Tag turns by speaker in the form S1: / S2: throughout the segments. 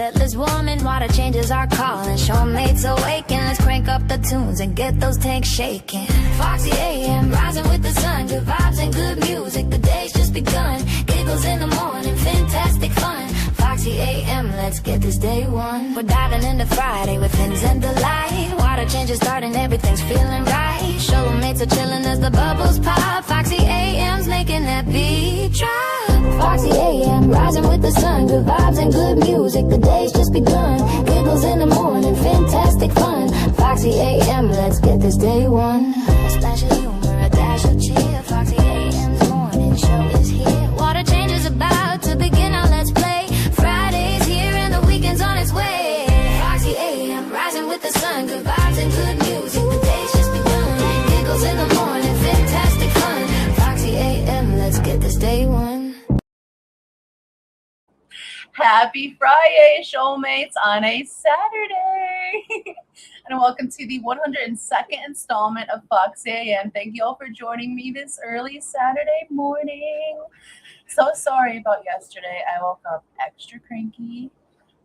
S1: Kettler's warming, water changes are calling. Showmates awaken, let's crank up the tunes and get those tanks shaking. Foxie A.M, rising with the sun. Good vibes and good music, the day's just begun. Giggles in the morning, fantastic fun. Foxie A.M, let's get this day one. We're diving into Friday with fins and delight. Water changes starting, everything's feeling right. Showmates are chilling as the bubbles pop. Foxie A.M's making that beat drop. Foxie A.M, rising with the sun. Good vibes and good music, the day's just begun. Giggles in the morning, fantastic fun. Foxie A.M, let's get this day one. A splash of humor, a dash of cheer. Foxie A.M's morning show is here. Water changes about to begin, now let's play. Friday's here and the weekend's on its way. Foxie A.M, rising with the sun. Good vibes and good music, the day's just begun. Giggles in the morning, fantastic fun. Foxie A.M, let's get this day one.
S2: Happy Friday, showmates, on a Saturday. And welcome to the 102nd installment of Foxie A.M. Thank you all for joining me this early Saturday morning. So sorry about yesterday. I woke up extra cranky.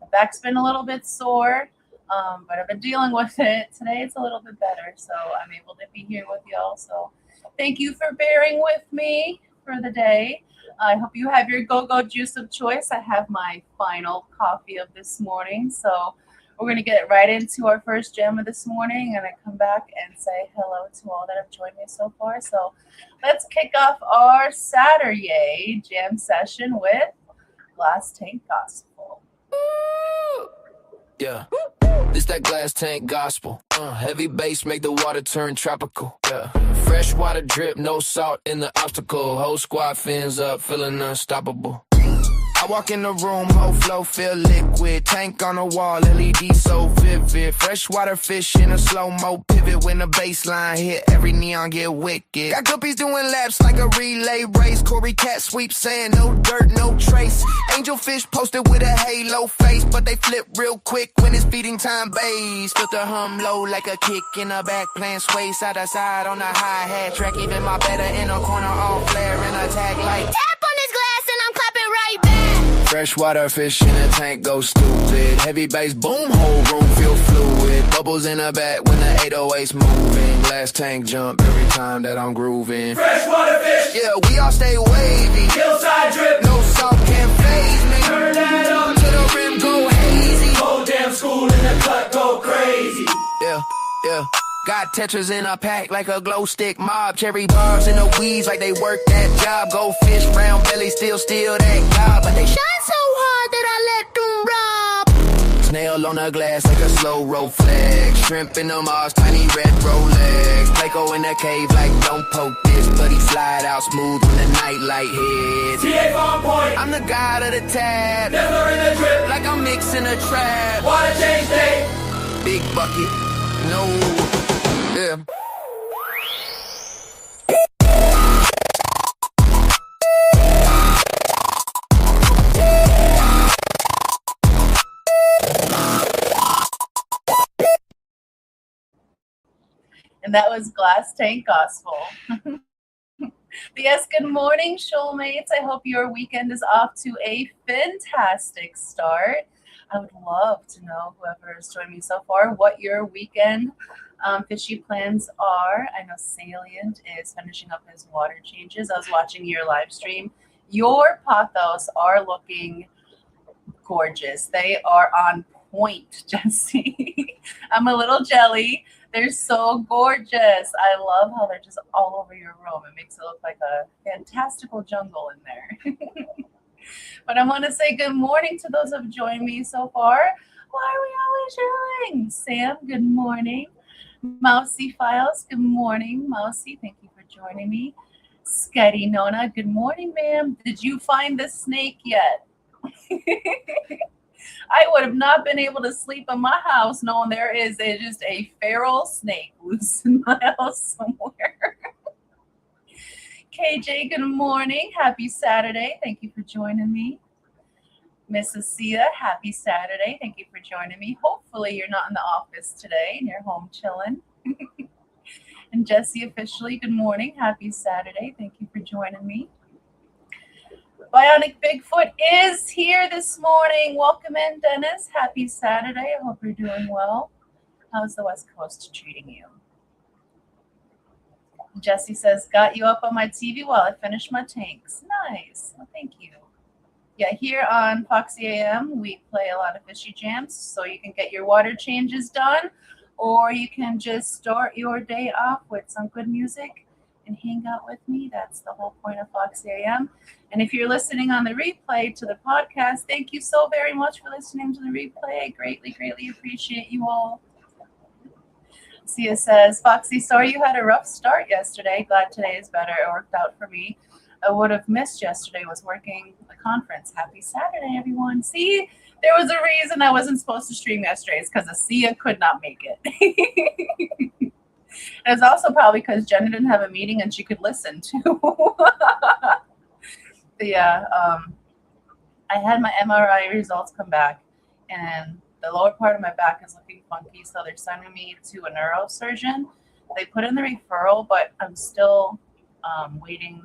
S2: My back's been a little bit sore, but I've been dealing with it. Today it's a little bit better, so I'm able to be here with y'all. So thank you for bearing with me for the day. I hope you have your go-go juice of choice. I have my final coffee of this morning. So we're going to get right into our first jam of this morning and then come back and say hello to all that have joined me so far. So let's kick off our Saturday jam session with Glass Tank Gospel.
S3: Yeah, this that Glass Tank Gospel. Heavy bass make the water turn tropical. Yeah, fresh water drip, no salt in the obstacle. Whole squad fins up, feeling unstoppable. I walk in the room, whole flow feel liquid. Tank on the wall, LED so vivid. Freshwater fish in a slow-mo pivot. When the baseline hit, every neon get wicked. Got guppies doing laps like a relay race. Corey Cat sweep saying no dirt, no trace. Angelfish posted with a halo face, but they flip real quick when it's feeding time bass. Filter hum low like a kick in the back, playing sway side to side on the hi-hat track. Even my better in a corner, all flare and attack like tap on this glass and I'm clapping right back. Freshwater fish in a tank go stupid. Heavy bass boom, whole room feel fluid. Bubbles in the back when the 808's moving. Glass tank jump every time that I'm grooving. Freshwater fish, yeah, we all stay wavy. Hillside drip, no salt can phase me. Turn that up to the rim, go hazy. Whole damn school in the cut, go crazy. Yeah, yeah. Got tetras in a pack like a glow stick mob. Cherry bars in the weeds like they work that job. Goldfish, round belly, still that gob. But they shine so hard that I let them rob. Snail on the glass like a slow roll flag. Shrimp in the Mars, tiny red Rolex. Placo in the cave like don't poke this. But he slide out smooth when the night light hits. TA on point, I'm the god of the tab. Never in the drip like I'm mixing a trap. Water change day, big bucket, no. Yeah.
S2: And that was Glass Tank Gospel. Yes, good morning, showmates. I hope your weekend is off to a fantastic start. I would love to know, whoever has joined me so far, what your weekend fishy plans are. I know Salient is finishing up his water changes. I was watching your live stream. Your pothos are looking gorgeous. They are on point, Jesse. I'm a little jelly. They're so gorgeous. I love how they're just all over your room. It makes it look like a fantastical jungle in there. But I want to say good morning to those who have joined me so far. Why are we always yelling? Sam, good morning. Mousy Files, good morning. Mousy, thank you for joining me. Sketty Nona, good morning, ma'am. Did you find the snake yet? I would have not been able to sleep in my house knowing there is just a feral snake loose in my house somewhere. KJ, good morning. Happy Saturday. Thank you for joining me. Mrs. Sia, happy Saturday. Thank you for joining me. Hopefully you're not in the office today and you're home chilling. And Jesse, officially, good morning. Happy Saturday. Thank you for joining me. Bionic Bigfoot is here this morning. Welcome in, Dennis. Happy Saturday. I hope you're doing well. How's the West Coast treating you? Jesse says, got you up on my TV while I finish my tanks. Nice. Well, thank you. Yeah, here on Foxie A.M., we play a lot of fishy jams, so you can get your water changes done, or you can just start your day off with some good music and hang out with me. That's the whole point of Foxie A.M. And if you're listening on the replay to the podcast, thank you so very much for listening to the replay. I greatly, greatly appreciate you all. Sia says, Foxy, sorry you had a rough start yesterday. Glad today is better. It worked out for me. I would have missed yesterday. Was working a conference. Happy Saturday, everyone. See, there was a reason I wasn't supposed to stream yesterday. It's because Sia could not make it. It was also probably because Jenna didn't have a meeting and she could listen too. But yeah, I had my MRI results come back, and the lower part of my back is looking funky, so they're sending me to a neurosurgeon. They put in the referral, but I'm still waiting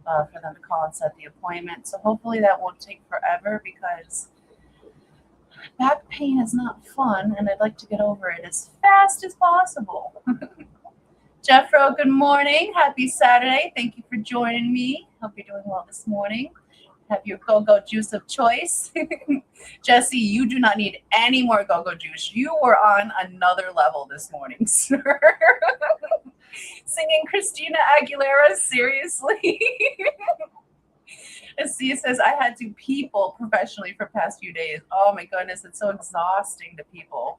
S2: for them to call and set the appointment. So hopefully that won't take forever, because back pain is not fun, and I'd like to get over it as fast as possible. Jeffro, good morning. Happy Saturday. Thank you for joining me. Hope you're doing well this morning. Have your go-go juice of choice. Jesse, you do not need any more go-go juice. You were on another level this morning, sir. Singing Christina Aguilera, seriously? Sia says, I had to people professionally for past few days. Oh my goodness, it's so exhausting to people.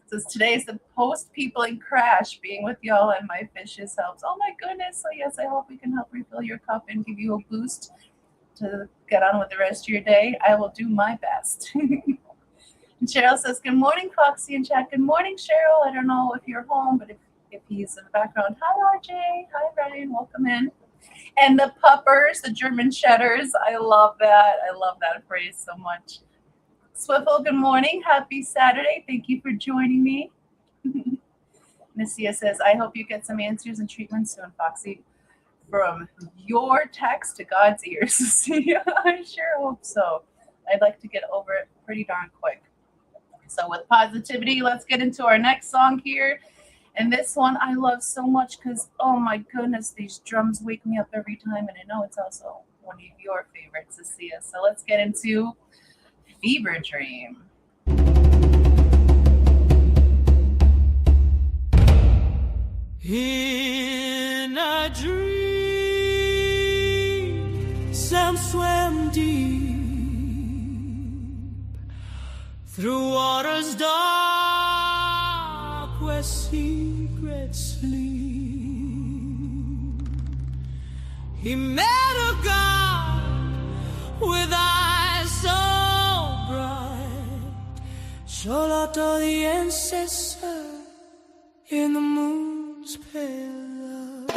S2: Says, today is the post-peopling crash. Being with y'all and my fishes helps. Oh my goodness. So yes, I hope we can help refill your cup and give you a boost to get on with the rest of your day. I will do my best. And Cheryl says, good morning, Foxy and chat. Good morning, Cheryl. I don't know if you're home, but if he's in the background. Hi, RJ. Hi, Ryan. Welcome in. And the puppers, the German shedders. I love that. I love that phrase so much. Swiffle, good morning. Happy Saturday. Thank you for joining me. Nissia says, I hope you get some answers and treatment soon, Foxy. From your text to God's ears. I sure hope so. I'd like to get over it pretty darn quick. So with positivity, let's get into our next song here. And this one I love so much because, oh my goodness, these drums wake me up every time. And I know it's also one of your favorites, Sia. So let's get into Fever Dream.
S4: In a dream, Sam swam deep through waters dark where secrets sleep. He met a god with eyes so bright, Sholotto the ancestor in the moon's pale light.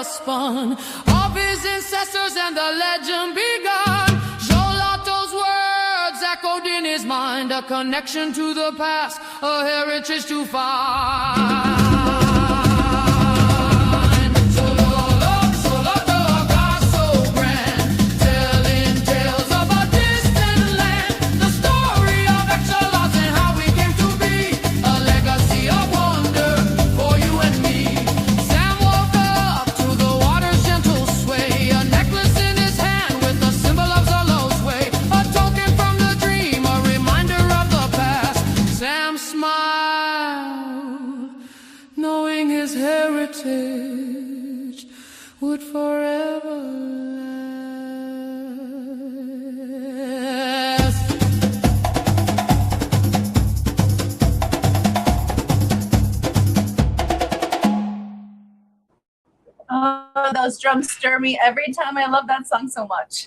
S4: Spun of his ancestors and the legend begun. Jolotto's words echoed in his mind, a connection to the past, a heritage to find. We
S2: those drums stir me every time. I love that song so much.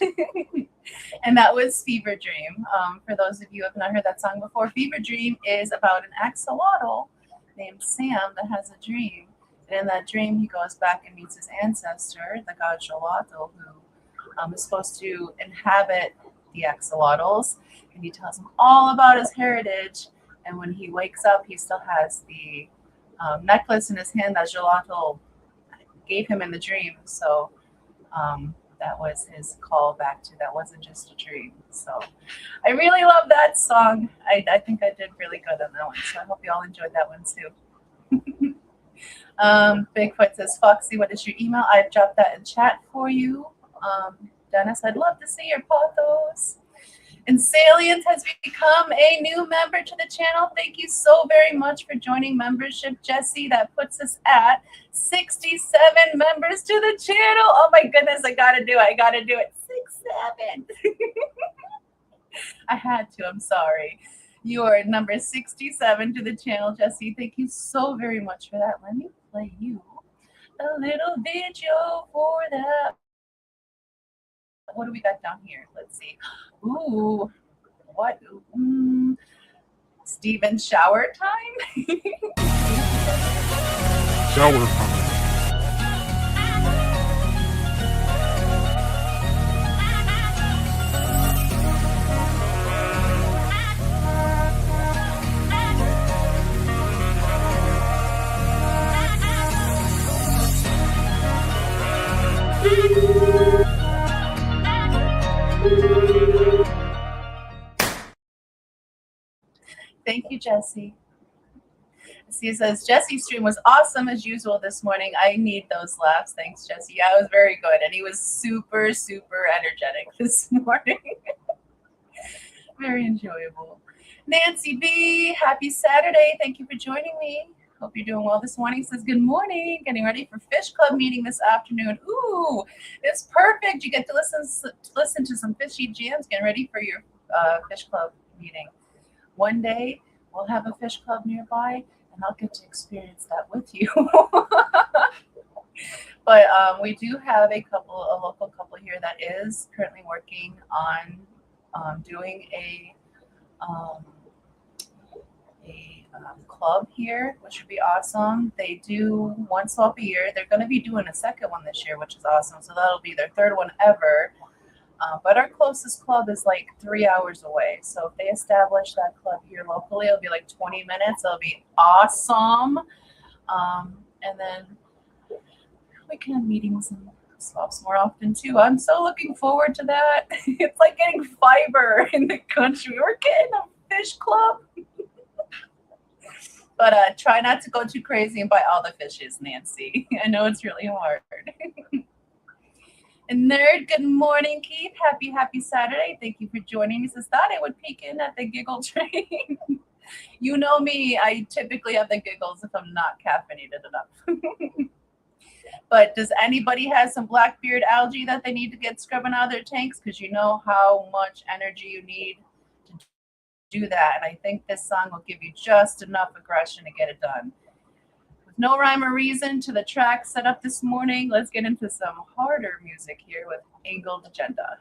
S2: And that was Fever Dream. For those of you who have not heard that song before, Fever Dream is about an axolotl named Sam that has a dream. And in that dream, he goes back and meets his ancestor, the god Xolotl, who is supposed to inhabit the axolotls. And he tells him all about his heritage. And when he wakes up, he still has the necklace in his hand that Xolotl gave him in the dream. So that was his call back to that wasn't just a dream. So I really love that song. I think I did really good on that one. So I hope you all enjoyed that one too. Bigfoot says, Foxy, what is your email? I've dropped that in chat for you. Dennis, I'd love to see your photos. And Salient has become a new member to the channel. Thank you so very much for joining membership, Jesse. That puts us at 67 members to the channel. Oh my goodness, I gotta do it. 67. I had to, I'm sorry. You are number 67 to the channel, Jesse. Thank you so very much for that. Let me play you a little video for that. What do we got down here? Let's see. Ooh, what? Steven, shower time?
S5: Shower time.
S2: Thank you, Jesse. He says, Jesse's stream was awesome as usual this morning. I need those laughs. Thanks, Jesse. Yeah, it was very good. And he was super, super energetic this morning. Very enjoyable. Nancy B, happy Saturday. Thank you for joining me. Hope you're doing well this morning. Says, good morning. Getting ready for Fish Club meeting this afternoon. Ooh, it's perfect. You get to listen to some fishy jams. Getting ready for your Fish Club meeting. One day we'll have a fish club nearby and I'll get to experience that with you. But we do have a local couple here that is currently working on doing a club here, which would be awesome. They do one swap a year. They're going to be doing a second one this year, which is awesome. So that'll be their third one ever. But our closest club is like 3 hours away. So if they establish that club here locally, it'll be like 20 minutes. It'll be awesome. And then we can have meetings and swaps more often too. I'm so looking forward to that. It's like getting fiber in the country. We're getting a fish club. But try not to go too crazy and buy all the fishes, Nancy. I know it's really hard. And Nerd, good morning, Keith. Happy Saturday. Thank you for joining. He says, thought I would peek in at the giggle train. You know me, I typically have the giggles if I'm not caffeinated enough. But does anybody have some Blackbeard algae that they need to get scrubbing out of their tanks? Because you know how much energy you need to do that. And I think this song will give you just enough aggression to get it done. No rhyme or reason to the track set up this morning. Let's get into some harder music here with Angled Agenda.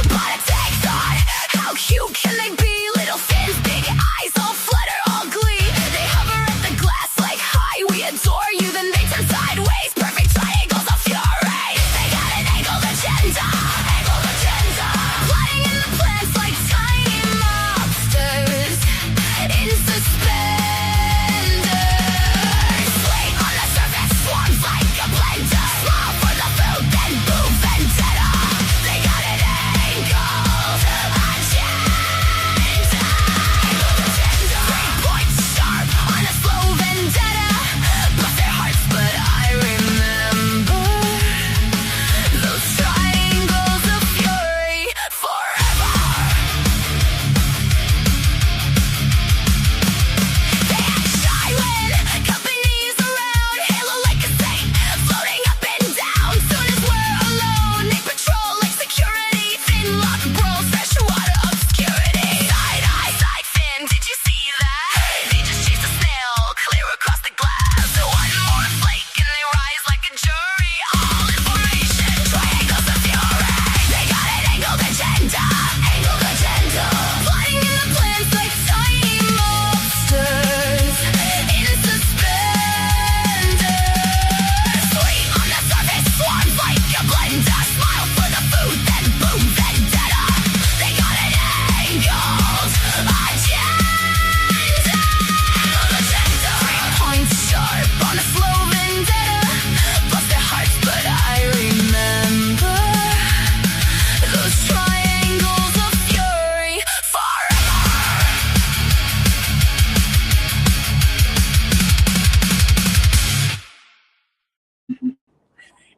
S1: Politics on, how cute can they be? Little fins, big eyes, all flutter, all glee. They hover at the glass like, hi, we adore you. Then they turn sideways, perfect triangles of fury. Plotting in the plants like tiny monsters in suspenders. Swing on the surface, swarms like a blender. Small for the food, then boom, vendetta. They got an angled agenda.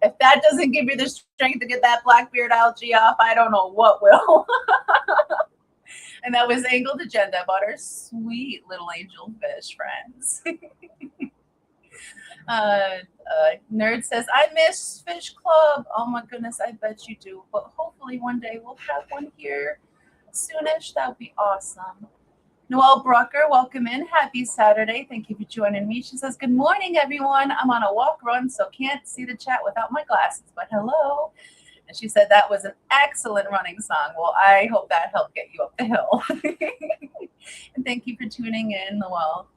S2: If that doesn't give you the strength to get that Blackbeard algae off, I don't know what will. And that was Angled Agenda about our sweet little angel fish friends. Nerd says, I miss Fish Club. Oh my goodness, I bet you do. But hopefully one day we'll have one here soonish. That would be awesome. Noelle Brucker, welcome in. Happy Saturday. Thank you for joining me. She says, good morning, everyone. I'm on a walk run, so can't see the chat without my glasses, but hello. And she said that was an excellent running song. Well, I hope that helped get you up the hill. And thank you for tuning in, Noelle.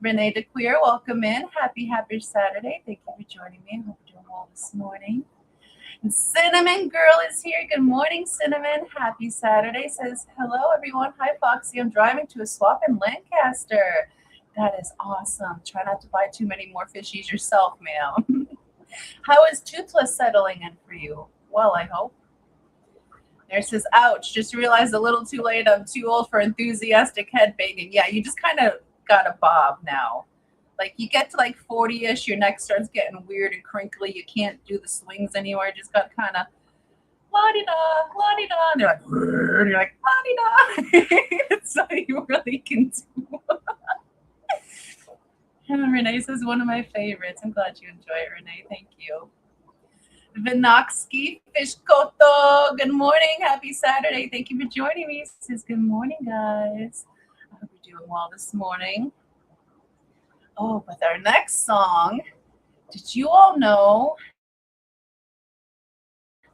S2: Renee DeQueer, welcome in. Happy Saturday. Thank you for joining me. I hope you're doing well this morning. And Cinnamon Girl is here. Good morning, Cinnamon. Happy Saturday. Says, hello, everyone. Hi, Foxy. I'm driving to a swap in Lancaster. That is awesome. Try not to buy too many more fishies yourself, ma'am. How is Toothless settling in for you? Well, I hope. There says, ouch. Just realized a little too late. I'm too old for enthusiastic head banging. Yeah, you just kind of got a bob now. Like you get to like 40-ish, your neck starts getting weird and crinkly. You can't do the swings anymore. You just got kind of la-di-da, la-di-da. And they're like, and you're like, la-di-da. That's all you really can do. And Renee says, one of my favorites. I'm glad you enjoy it, Renee. Thank you. Vinoksky Fishkoto. Good morning. Happy Saturday. Thank you for joining me. Says, good morning, guys. I hope you're doing well this morning. Oh, with our next song, did you all know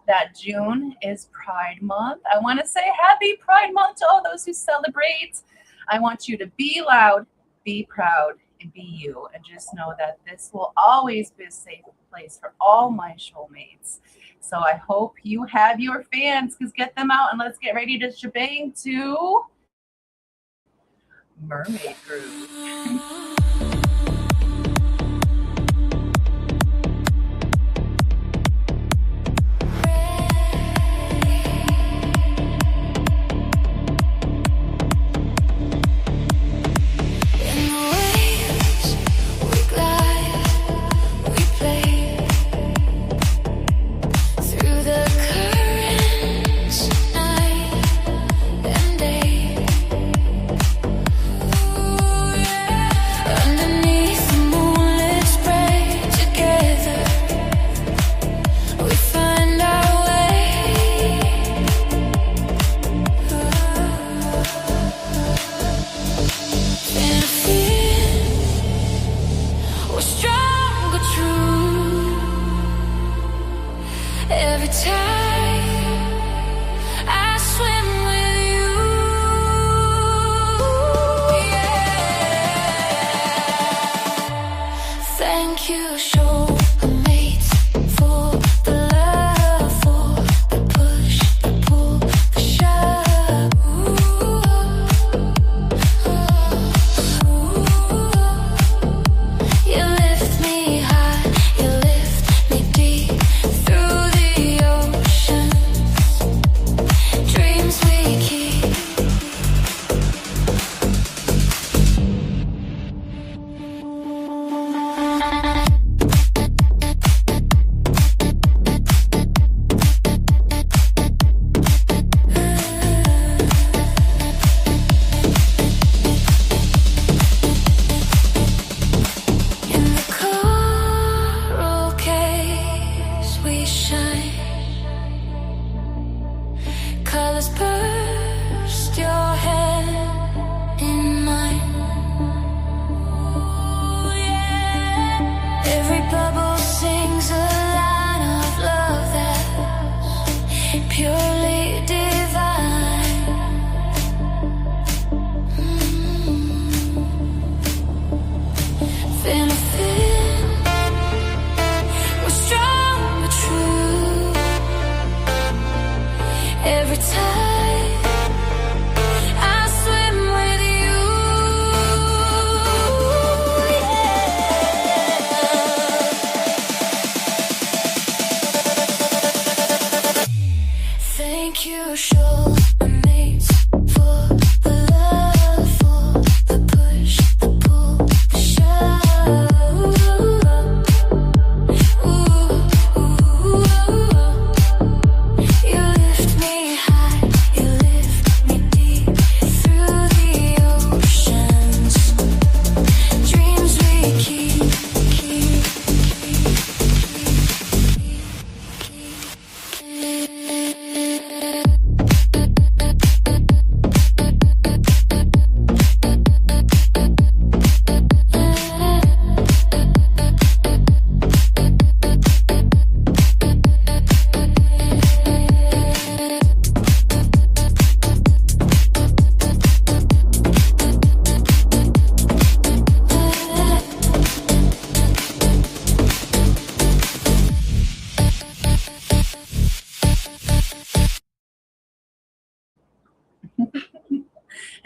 S2: that June is Pride Month? I want to say happy Pride Month to all those who celebrate. I want you to be loud, be proud, and be you. And just know that this will always be a safe place for all my showmates. So I hope you have your fans, because get them out and let's get ready to shebang to Mermaid Groove.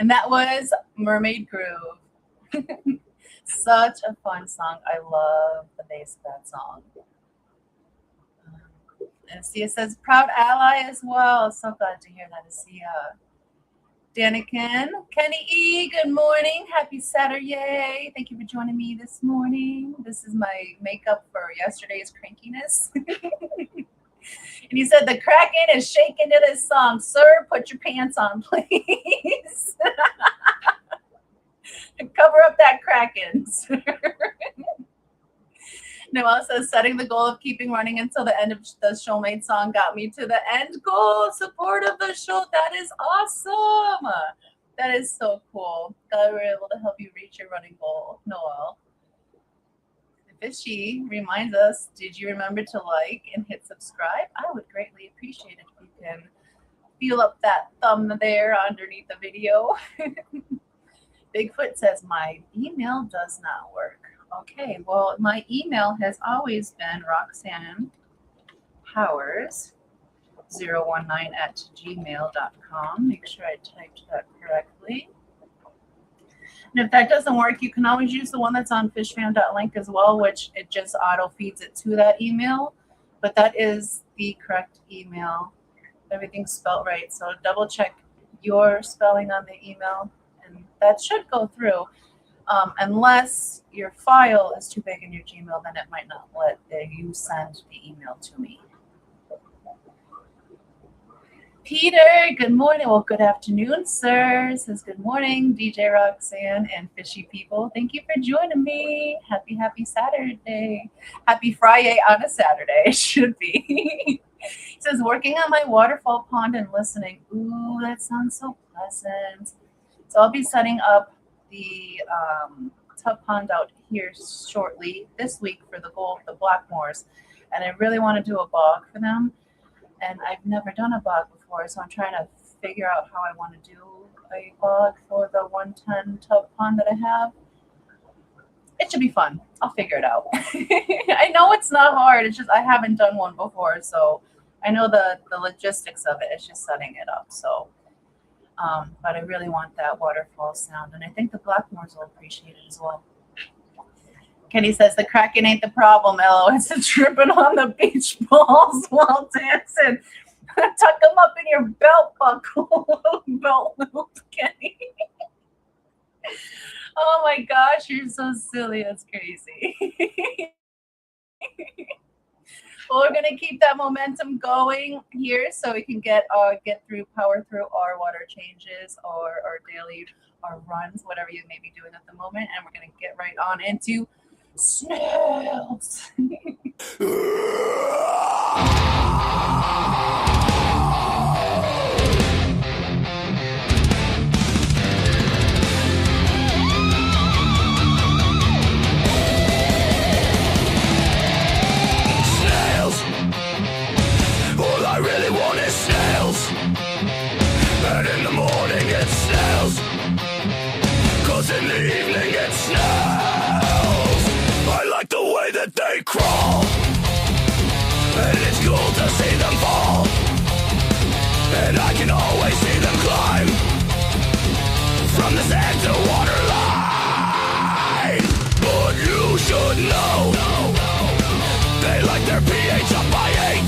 S2: And that was Mermaid Groove. Such a fun song. I love the bass of that song. And Sia says, proud ally as well. So glad to hear that, Sia. Danikin, Kenny E, good morning. Happy Saturday. Thank you for joining me this morning. This is my makeup for yesterday's crankiness. And he said, the Kraken is shaking to this song. Sir, put your pants on, please. Cover up that Kraken, sir. Noelle says, setting the goal of keeping running until the end of the Showmate song got me to the end goal. Support of the show. That is awesome. That is so cool. Glad we were able to help you reach your running goal, Noelle. Fishy reminds us, did you remember to like and hit subscribe? I would greatly appreciate it if you can feel up that thumb there underneath the video. Bigfoot says, my email does not work. Okay, well, my email has always been roxannepowers019@gmail.com. Make sure I typed that correctly. And if that doesn't work, you can always use the one that's on fishfam.link as well, which it just auto feeds it to that email. But that is the correct email. Everything's spelled right. So double check your spelling on the email, and that should go through. Unless your file is too big in your Gmail, then it might not let you send the email to me. Peter, good morning. Well, good afternoon, sir. Says good morning, DJ Roxanne and Fishy people. Thank you for joining me. Happy Saturday. Happy Friday on a Saturday, it should be. Says working on my waterfall pond and listening. Ooh, that sounds so pleasant. So I'll be setting up the tub pond out here shortly this week for the goal of the Blackmores, and I really want to do a bog for them, and I've never done a bog before, so I'm trying to figure out how I want to do a bog for the 110 tub pond that I have. It should be fun. I'll figure it out. I know it's not hard, it's just I haven't done one before, so I know the logistics of it. It's just setting it up. So but I really want that waterfall sound, and I think the Blackmores will appreciate it as well. Kenny says the Kraken ain't the problem, Elo. It's a tripping on the beach balls while dancing. Tuck them up in your belt buckle, belt loop, Kenny. Oh my gosh, you're so silly. That's crazy. Well, we're going to keep that momentum going here so we can power through our water changes or our daily, our runs, whatever you may be doing at the moment. And we're going to get right on into snails.
S3: All I really want is snails. And in the morning it snails, 'cause in the evening it snails. I like the way that they crawl, and it's cool to see them fall, and I can always see them climb from the sand to waterline. But you should know they like their pH up by 8,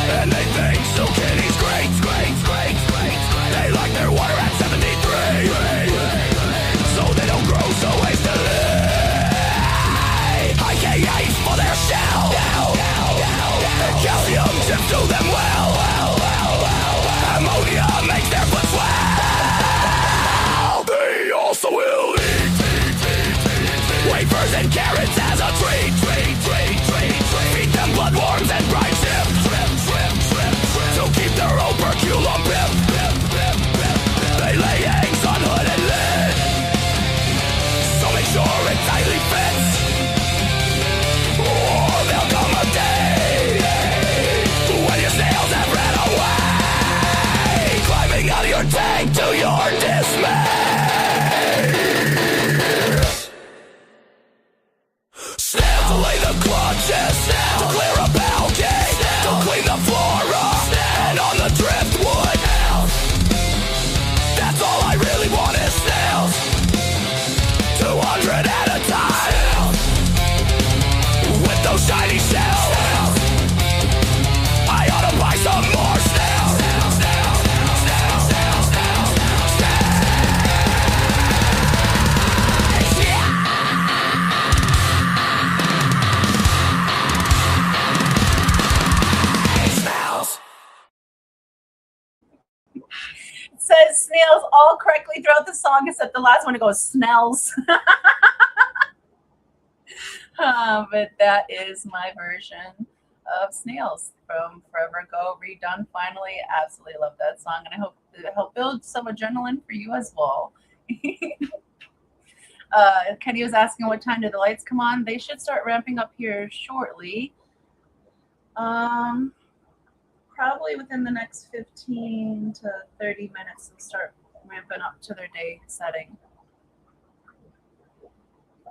S3: and they think Silkenny's great. They like their water at 73, so they don't grow so hastily. High KH for their shell, and calcium chips do them well. Ammonia makes their foot swell. They also will eat wafers and carrots as a treat. Feed them bloodworms and brine shrimp to keep their operculum pimp. They lay eggs on hood and lid, so make sure it tightly fits, or there'll come a day when your snails have ran away, climbing out of your tank to your dismay. Snails to lay the clutches, to clear a algae, to clean the flora, and on the driftwood. That's all
S2: snails all correctly throughout the song, except the last one, it goes snells. But that is my version of Snails from Forever Ago, redone finally. Absolutely love that song, and I hope it helped build some adrenaline for you as well. Kenny was asking what time did the lights come on. They should start ramping up here shortly. Probably within the next 15 to 30 minutes they'll start ramping up to their day setting.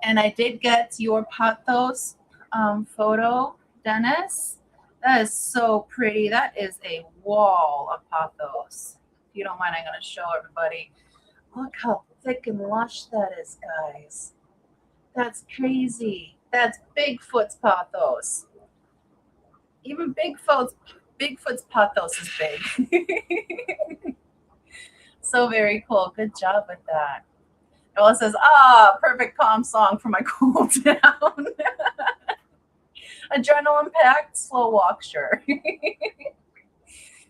S2: And I did get your Pathos photo, Dennis. That is so pretty. That is a wall of Pathos. If you don't mind, I'm going to show everybody. Look how thick and lush that is, guys. That's crazy. That's Bigfoot's Pathos. Even Bigfoot's Pathos is big. So very cool. Good job with that. Noah says, perfect calm song for my cool down. Adrenaline-packed slow walk, sure.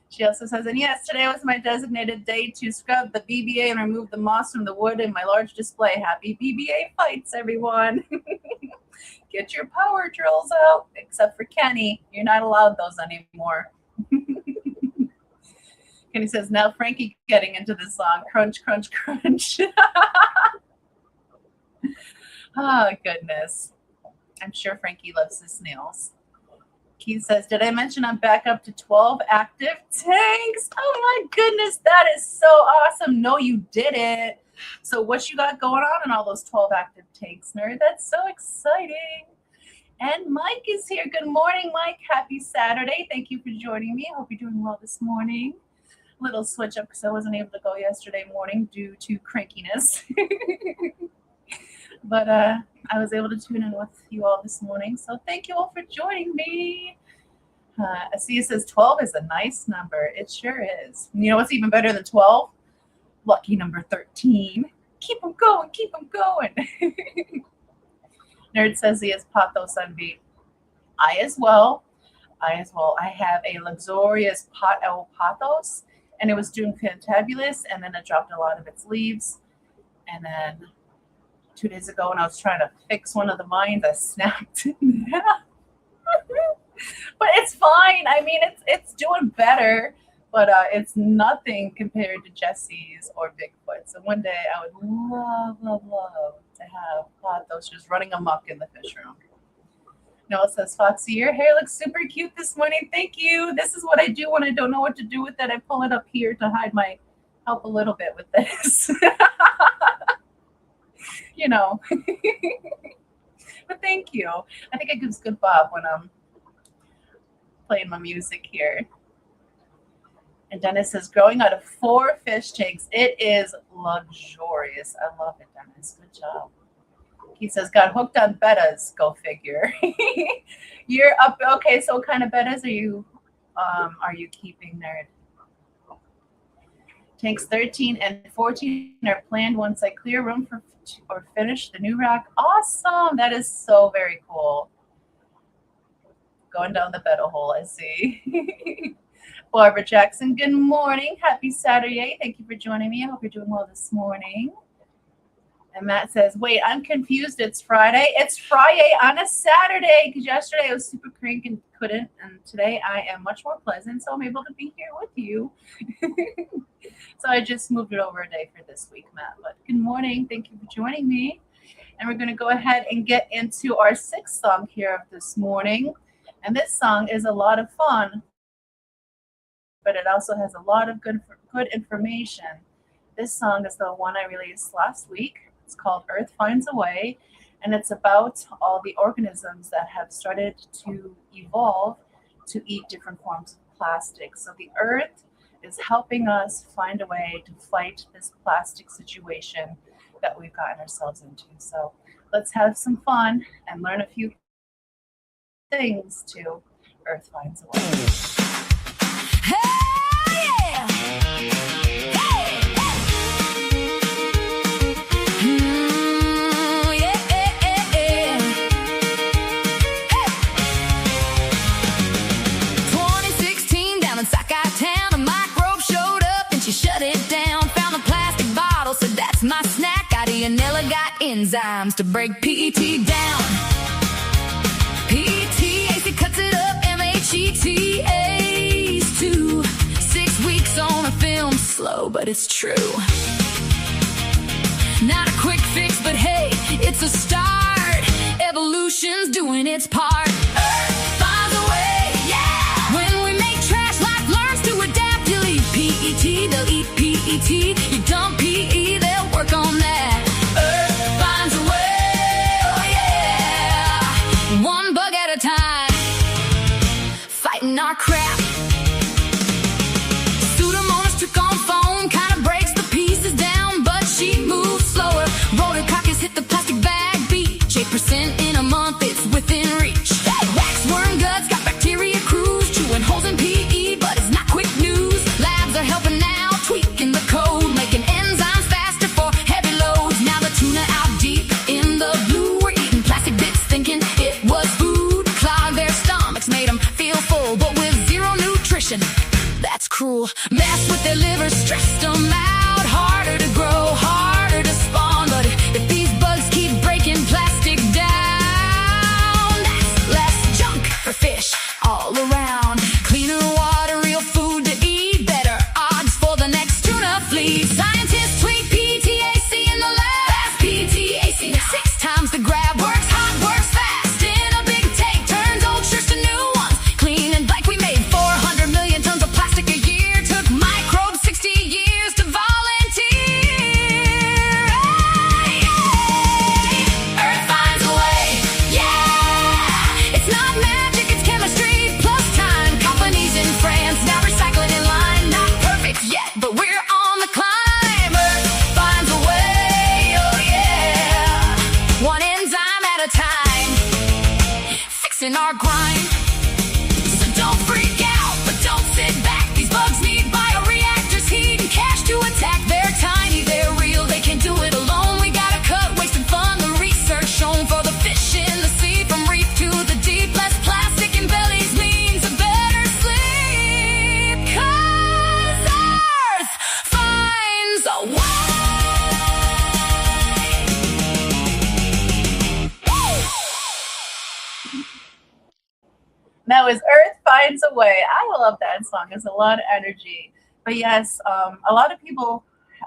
S2: She also says, and yes, today was my designated day to scrub the BBA and remove the moss from the wood in my large display. Happy BBA fights, everyone. Get your power drills out, except for Kenny. You're not allowed those anymore. Kenny says, now Frankie getting into the song. Crunch, crunch, crunch. Oh, goodness. I'm sure Frankie loves his snails. Keith says, did I mention I'm back up to 12 active tanks? Oh, my goodness. That is so awesome. No, you didn't. So what you got going on in all those 12 active tanks, nerd? That's so exciting. And Mike is here. Good morning, Mike. Happy Saturday. Thank you for joining me. I hope you're doing well this morning. Little switch up because I wasn't able to go yesterday morning due to crankiness. But I was able to tune in with you all this morning. So thank you all for joining me. I see it says 12 is a nice number. It sure is. You know what's even better than 12? Lucky number 13. Keep them going. Keep them going. Nerd says he has Pathos on beat. I as well. I have a luxurious pot el Pathos, and it was doing fantabulous, and then it dropped a lot of its leaves. And then 2 days ago when I was trying to fix one of the mines, I snapped it in half. But it's fine. I mean, it's doing better, but it's nothing compared to Jesse's or Bigfoot. So one day I would love to have Pathos just running amok in the fish room. Noah says, Foxy, your hair looks super cute this morning. Thank you. This is what I do when I don't know what to do with it. I pull it up here to hide my help a little bit with this. You know. But thank you. I think it gives good bob when I'm playing my music here. And Dennis says, growing out of 4 fish tanks. It is luxurious. I love it, Dennis. Good job. He says, got hooked on bettas. Go figure. You're up. Okay, so what kind of bettas are you keeping, nerd? Tanks 13 and 14 are planned once I clear room for or finish the new rack. Awesome. That is so very cool. Going down the betta hole, I see. Barbara Jackson, good morning. Happy Saturday. Thank you for joining me. I hope you're doing well this morning. And Matt says, wait, I'm confused. It's Friday. It's Friday on a Saturday because yesterday I was super crank and couldn't. And today I am much more pleasant, so I'm able to be here with you. So I just moved it over a day for this week, Matt. But good morning. Thank you for joining me. And we're going to go ahead and get into our 6th song here of this morning. And this song is a lot of fun, but it also has a lot of good information. This song is the one I released last week. It's called Earth Finds a Way, and it's about all the organisms that have started to evolve to eat different forms of plastic. So the Earth is helping us find a way to fight this plastic situation that we've gotten ourselves into. So let's have some fun and learn a few things to Earth Finds a Way.
S1: Hey, yeah.
S4: Shut it down, found a plastic
S1: That's my snack. Adianella got enzymes to break PET down. PET cuts it up, MHET, A's too. 6 weeks on a film, slow, but it's true. Not a quick fix, but hey, it's a start. Evolution's doing its part. Earth finds a way, yeah. When we make trash, life learns to adapt. You'll eat PET, they'll eat PET. You dump PE, they'll work on that. Earth finds a way, oh yeah. One bug at a time, fighting our crap. Pseudomonas took on foam, kinda breaks the pieces down, but she moves slower. Rhodococcus hit the plastic bag, beach 8% in a month, it's within reach. Waxworm guts got bacteria crews, chewing holes in PE, but it's not quick news. Labs are helping now, tweaking the code, making enzymes faster for heavy loads. Now the tuna out deep in the blue, we're eating plastic bits thinking it was food. Clogged their stomachs, made them feel full, but with zero nutrition, that's cruel. Messed with their livers, stressed them out, harder to grow, harder to spawn. But if these bugs keep breaking plastic down, that's less junk for fish all around. Cleaner water, real food to eat, better odds for the next tuna fleet. Scientists tweak PTAC in the lab. Fast PTAC, 6 times the grab. Works hot, works fast, in a big take, turns old shirts to new ones. Clean and like we made 400 million tons of plastic a year. Took microbes 60 years to volunteer. Earth finds a way, yeah. It's not magic, it's chemistry plus time. Companies in France now recycling in line. Not perfect yet, but we're on the climb. Earth finds a way, oh yeah. One enzyme at a time, fixing our grind. So don't freak out, but don't sit back. These bugs need bioreactors, heat and cash to attack. They're tiny, they're real, they can't do it alone. We gotta cut waste and fund the research shown for the fish in the sea. From reef to the deep, less plastic in bellies means a better sleep. 'Cause Earth finds a way.
S2: That was Earth Finds a Way. I love that song. It's a lot of energy. But yes, a lot of people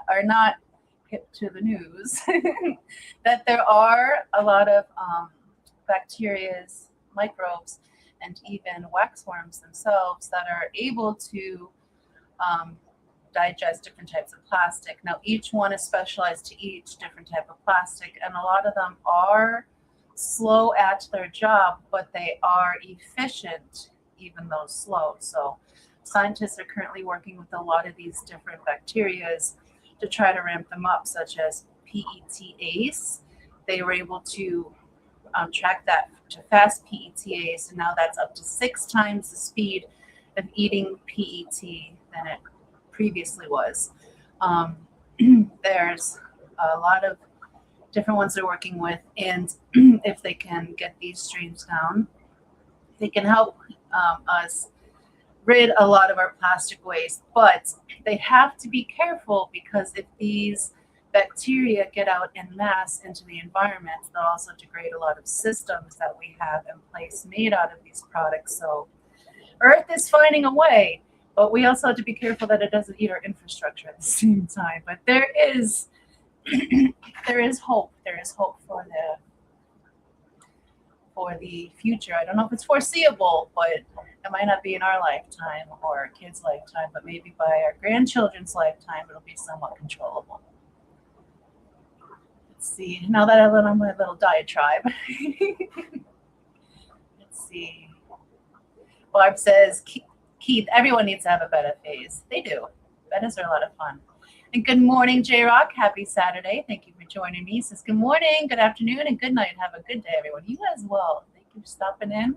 S2: are not hip to the news that there are a lot of bacteria, microbes, and even waxworms themselves that are able to digest different types of plastic. Now, each one is specialized to each different type of plastic, and a lot of them are slow at their job, but they are efficient, even though slow. So scientists are currently working with a lot of these different bacterias to try to ramp them up, such as PETase. They were able to track that to fast PETase, and now that's up to 6 times the speed of eating PET than it previously was. There's a lot of different ones they're working with, and if they can get these strains down, they can help us rid a lot of our plastic waste. But they have to be careful, because if these bacteria get out en masse into the environment, they'll also degrade a lot of systems that we have in place made out of these products. So Earth is finding a way, but we also have to be careful that it doesn't eat our infrastructure at the same time. But there is hope. There is hope for the future. I don't know if it's foreseeable, but it might not be in our lifetime or our kids' lifetime, but maybe by our grandchildren's lifetime, it'll be somewhat controllable. Let's see. Now that I went on my little diatribe. Let's see. Barb says, Keith, everyone needs to have a betta phase. They do. Bettas are a lot of fun. And good morning, J-Rock. Happy Saturday. Thank you for joining me. He says, good morning, good afternoon, and good night. Have a good day, everyone. You as well. Thank you for stopping in.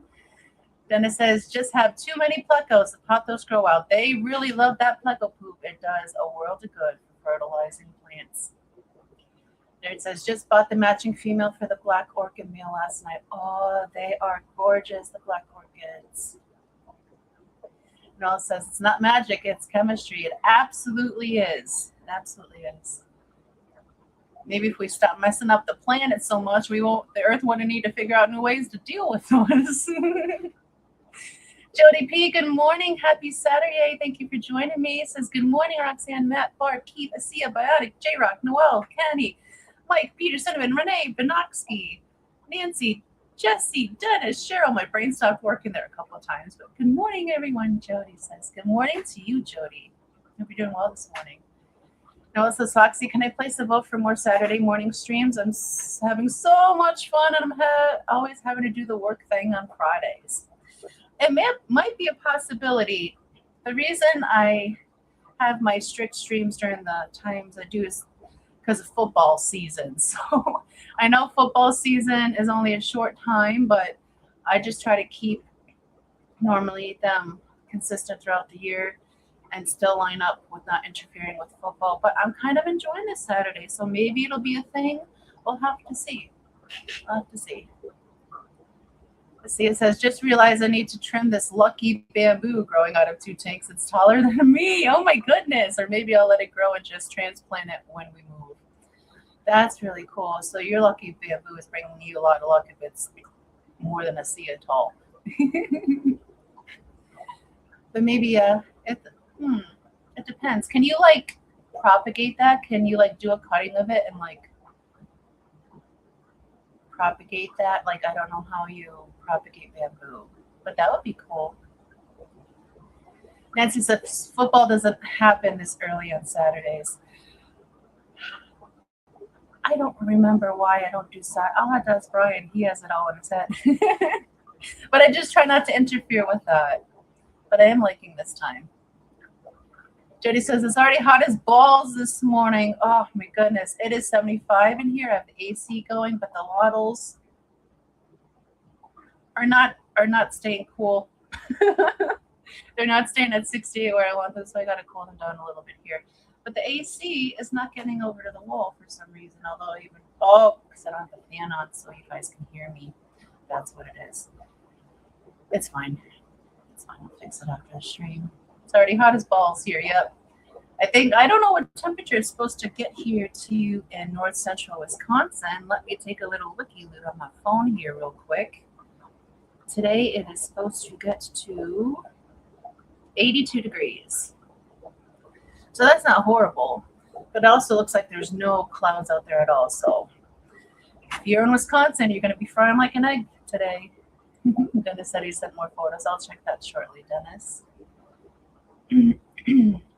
S2: Dennis says, just have too many plecos. The pothos grow out. They really love that pleco poop. It does a world of good for fertilizing plants. There it says, just bought the matching female for the black orchid male last night. Oh, they are gorgeous, the black orchids. And all it says, it's not magic, it's chemistry. It absolutely is. It absolutely is. Maybe if we stop messing up the planet so much, the Earth wouldn't need to figure out new ways to deal with us. Jody P, good morning. Happy Saturday. Thank you for joining me. It says, good morning, Roxanne, Matt, Bart, Keith, Asia, Biotic, J-Rock, Noel, Kenny, Mike, Peter, Cinnamon, Renee, Benoxky, Nancy, Jesse, Dennis, Cheryl. My brain stopped working there a couple of times, but good morning, everyone. Jody says, good morning to you, Jody. Hope you're doing well this morning. Noel says, Foxy, can I place a vote for more Saturday morning streams? I'm having so much fun, and I'm always having to do the work thing on Fridays. It might be a possibility. The reason I have my strict streams during the times I do is because of football season. So I know football season is only a short time, but I just try to keep normally them consistent throughout the year and still line up with not interfering with football. But I'm kind of enjoying this Saturday, so maybe it'll be a thing. We'll have to see. We'll have to see. Let's see, it says, just realized I need to trim this lucky bamboo growing out of 2 tanks. It's taller than me. Oh my goodness. Or maybe I'll let it grow and just transplant it when we move. That's really cool. So your lucky bamboo is bringing you a lot of luck if it's more than a Sia tall. But maybe it depends. Can you like propagate that? Can you like do a cutting of it and like propagate that? Like, I don't know how you propagate bamboo, but that would be cool. Nancy says football doesn't happen this early on Saturdays. I don't remember why I don't do Saturday. All that does Brian. He has it all in his head. But I just try not to interfere with that. But I am liking this time. Jody says, it's already hot as balls this morning. Oh my goodness. It is 75 in here. I have the AC going, but the waddles are not staying cool. They're not staying at 68 where I want them, so I got to cool them down a little bit here. But the AC is not getting over to the wall for some reason, although because I don't have the fan on so you guys can hear me. That's what it is. It's fine. It's fine. I'll fix it after the stream. It's already hot as balls here. Yep. I don't know what temperature is supposed to get here to you in north central Wisconsin. Let me take a little looky-loo on my phone here real quick. Today it is supposed to get to 82 degrees. So that's not horrible, but it also looks like there's no clouds out there at all. So if you're in Wisconsin, you're going to be frying like an egg today. Dennis said he sent more photos. I'll check that shortly, Dennis.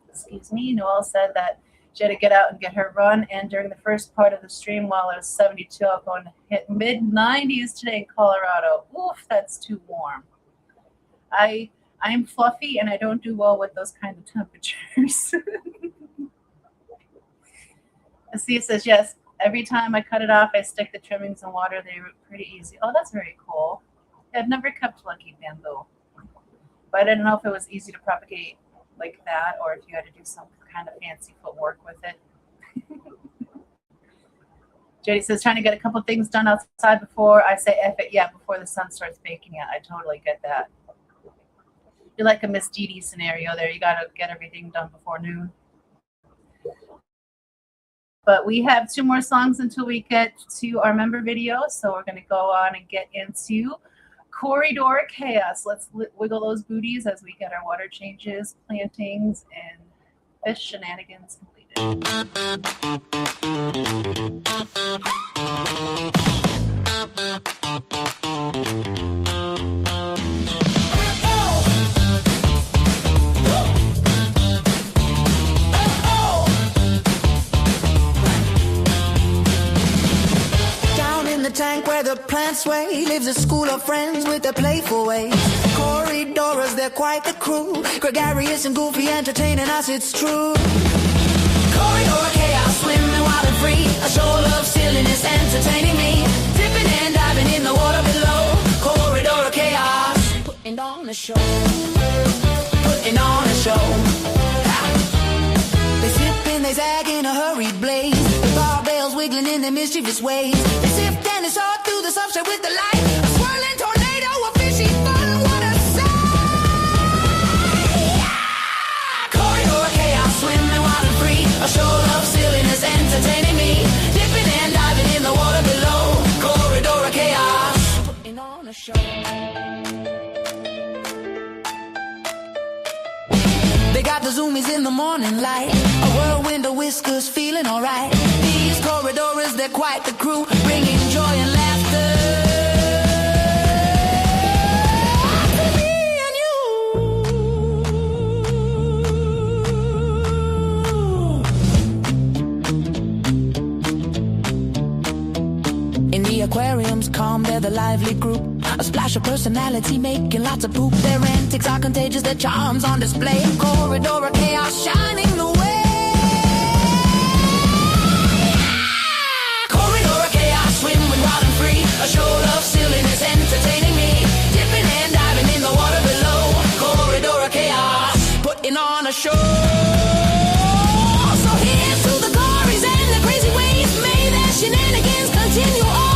S2: Excuse me. Noel said that she had to get out and get her run. And during the first part of the stream, while it was 72, I'm going to hit mid-90s today in Colorado. Oof, that's too warm. I'm fluffy, and I don't do well with those kind of temperatures. Asia says, yes, every time I cut it off, I stick the trimmings in water. They were pretty easy. Oh, that's very cool. I've never kept lucky bamboo, but I didn't know if it was easy to propagate like that or if you had to do some kind of fancy footwork with it. Jody says, trying to get a couple things done outside before I say F it. Yeah, before the sun starts baking it. I totally get that. You're like a Miss Dee Dee scenario there. You got to get everything done before noon. But we have 2 more songs until we get to our member video. So we're going to go on and get into Corridor Chaos. Let's wiggle those booties as we get our water changes, plantings, and fish shenanigans completed.
S5: Tank where the plants sway lives a school of friends with their playful ways. Corridors, they're quite the crew, gregarious and goofy, entertaining us, it's true. Corridor chaos, swimming wild and free, a show of silliness entertaining me, dipping and diving in the water below. Corridor chaos, putting on a show, putting on a show. They slip and they zag in a hurried blaze, the barbells wiggling in their mischievous ways. They sift and they sort through the substrate with the light, a swirling tornado of fishy fun, what a sight! Corridor chaos, swimming wild and free, a show of silliness entertaining me, dipping feeling alright. These corridors, they're quite the crew, bringing joy and laughter. Aquariums calm, they're the lively group. A splash of personality making lots of poop. Their antics are contagious, their charms on display. Corridor of chaos shining the way. Corridor of chaos, swimming wild and free. A show of silliness entertaining me. Dipping and diving in the water below. Corridor of chaos, putting on a show. So here's to the glories and the crazy ways. May their shenanigans continue on.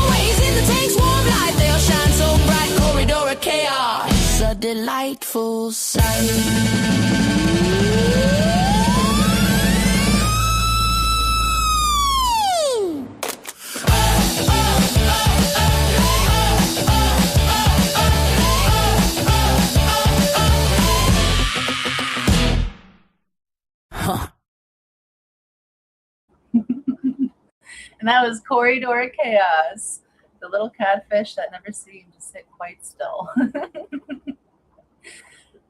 S5: Takes warm light, they'll shine so bright. Corridor of chaos, a delightful sight.
S2: And that was Corridor of Chaos. The little catfish that never seemed to sit quite still.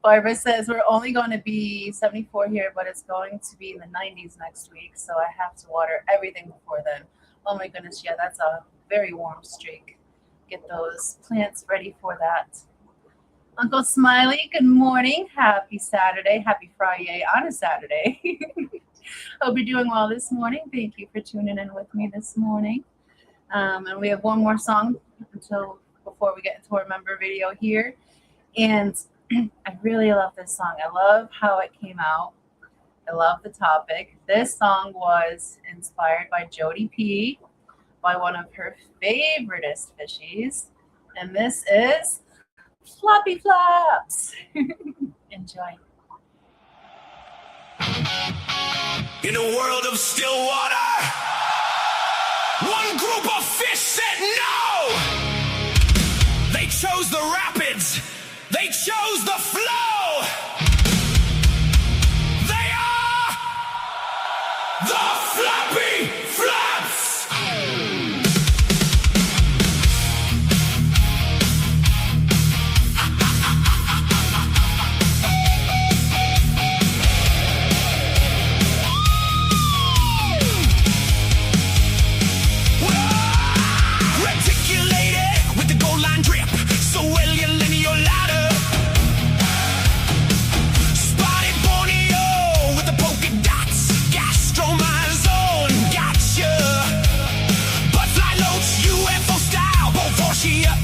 S2: Barbara says we're only going to be 74 here, but it's going to be in the 90s next week, so I have to water everything before then. Oh my goodness, yeah, that's a very warm streak. Get those plants ready for that. Uncle Smiley, good morning. Happy Saturday. Happy Friday on a Saturday. Hope you're doing well this morning. Thank you for tuning in with me this morning. And we have one more song before we get into our member video here. And I really love this song. I love how it came out. I love the topic. This song was inspired by Jody P, by one of her favoriteest fishies. And this is Floppy Flaps. Enjoy.
S6: In a world of still water, one group of fish said no! They chose the rapids. They chose the flow. They are the Floppy Flaps!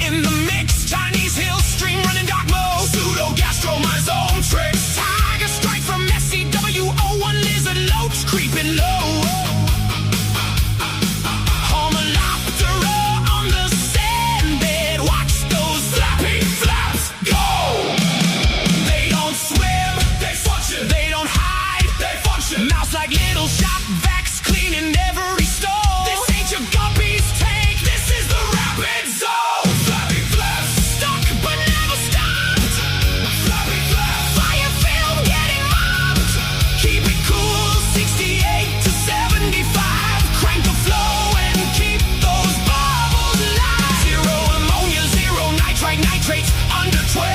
S6: In the mix, Chinese hill stream running dark mode. Pseudo gastro my zone tricks. Tiger strike from SCWO1 lizard loach creeping low. Homeloptera on the sand bed. Watch those Floppy Flaps go. They don't swim, they function. They don't hide, they function. Mouse like little shop vacs cleaning every stall. This ain't your guppy's tank, this is the rapid zone. Under 20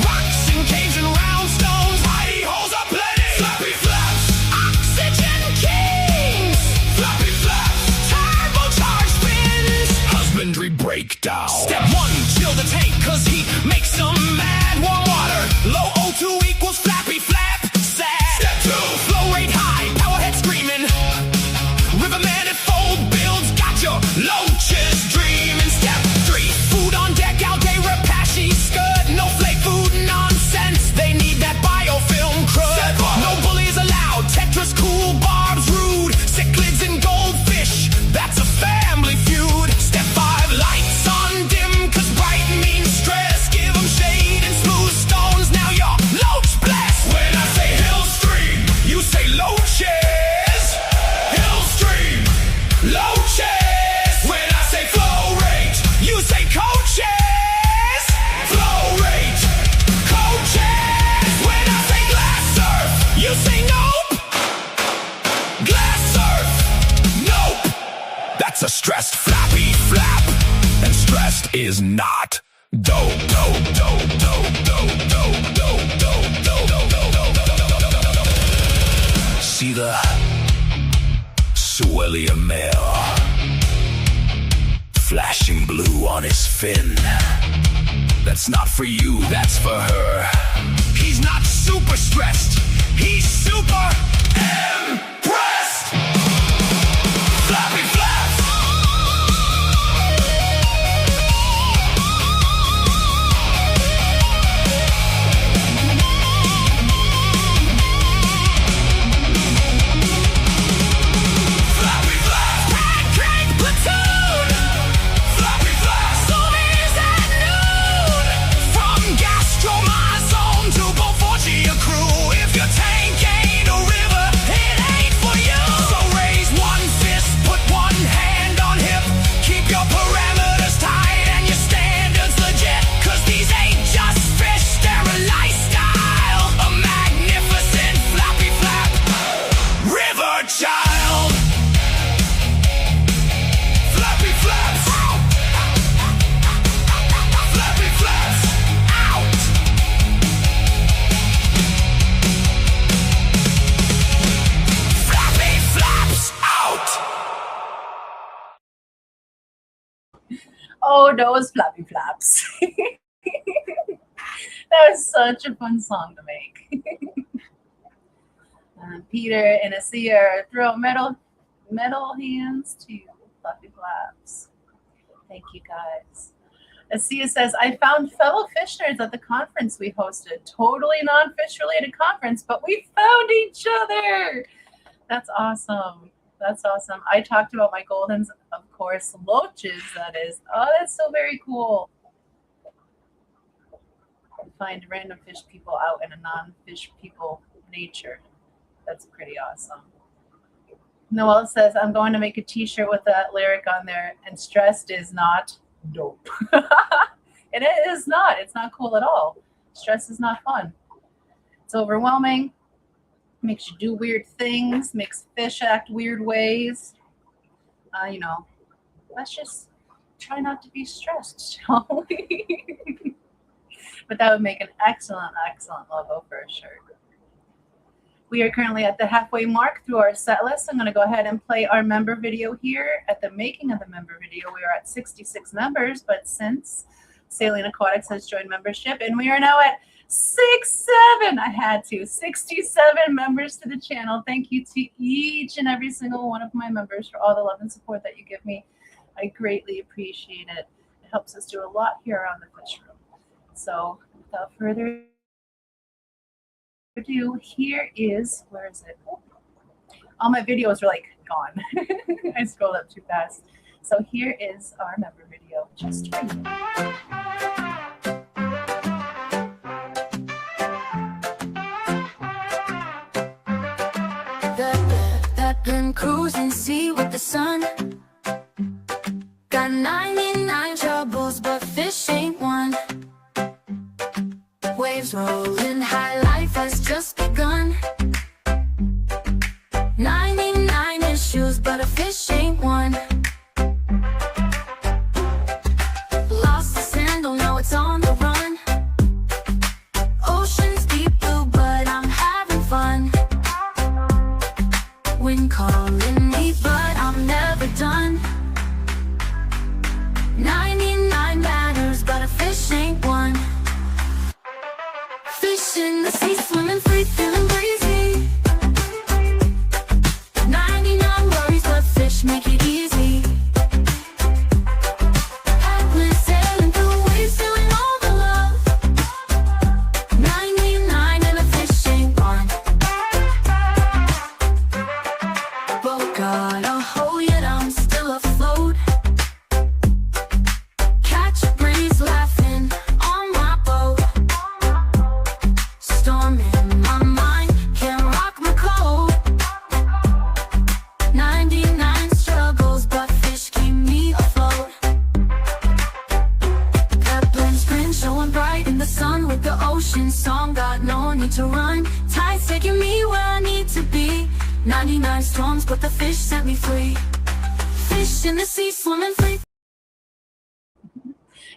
S6: rocks and caves and round stones, hidey holes are plenty. Floppy Flaps, oxygen kings. Floppy Flaps, turbocharged spins. Husbandry breakdown. Step 1, chill the tank, cause he makes some mad. Warm water, low O2 equals Floppy Flap. Sad. Step 2, flow rate high, powerhead screaming. River manifold builds, got your loaches dreaming. Step 3, food on deck, out day Rapache scud. No flake food nonsense, they need that biofilm crud. No bullies allowed, Tetris cool, barbs rude. Cichlids and goldfish, that's a family feud. Step 5, lights on dim, cause bright means stress. Give them shade and smooth stones, now you're a stressed flappy flap, and stressed is not. Do. See the swellier male, flashing blue on his fin. That's not for you, that's for her. He's not super stressed, he's super impressed. Flappy flaps. Flappy flaps. Pancake platoon. Flappy flaps. Zoomies at noon. From gastromazone to Beaufortia crew. If your tank ain't a river, it ain't for you. So raise one fist, put one hand on hip. Keep your parameters tight and your standards legit. Cause these ain't just fish, they're a lifestyle. A magnificent flappy flap river child. Flappy flaps. Flappy flaps out. Flappy flaps out.
S2: Oh, those flappy flaps. That was such a fun song to make. Peter and Asia throw metal hands to flappy flaps. Thank you guys. Asia says, I found fellow fish nerds at the conference we hosted. Totally non-fish related conference, but we found each other. That's awesome. That's awesome. I talked about my goldens, of course, loaches, that is. Oh, that's so very cool. Find random fish people out in a non-fish people nature. That's pretty awesome. Noelle says, I'm going to make a t-shirt with that lyric on there, and stressed is not dope. And it is not. It's not cool at all. Stress is not fun. It's overwhelming. Makes you do weird things, makes fish act weird ways. You know, let's just try not to be stressed, shall we? But that would make an excellent, excellent logo for a shirt. We are currently at the halfway mark through our set list. I'm going to go ahead and play our member video here. At the making of the member video, we are at 66 members, but since Saline Aquatics has joined membership, and we are now at 67 members to the channel. Thank you to each and every single one of my members for all the love and support that you give me. I greatly appreciate it. It helps us do a lot here around the fish room. So without further ado, here is, where is it? Oh, all my videos are like gone. I scrolled up too fast. So here is our member video just for you.
S1: Been cruising, see with the sun. Got 99 troubles, but fish ain't one. Waves rolling high, life has just begun. 99 issues, but a fish ain't one. Lost the sand, don't know it's on the run. Ocean's deep blue, but I'm having fun. Wind calling me, but I'm never done. 99 matters, but a fish ain't one. Fish in the sea, swimming free, feeling breezy. 99 worries, but fish make it easy. Happily sailing through waves, feeling all the love. 99 and a fish ain't one. Boat got a hole, yet I'm still afloat. Catch a breeze, laughing on my boat. Storm in my mind, can't rock my coat. 99 struggles, but fish keep me afloat. Peplin's grin showing bright in the sun with the ocean song. Got no need to run, tide's taking me where I need to be. 99 storms, but the fish set me free. Fish fish in the sea swimming free.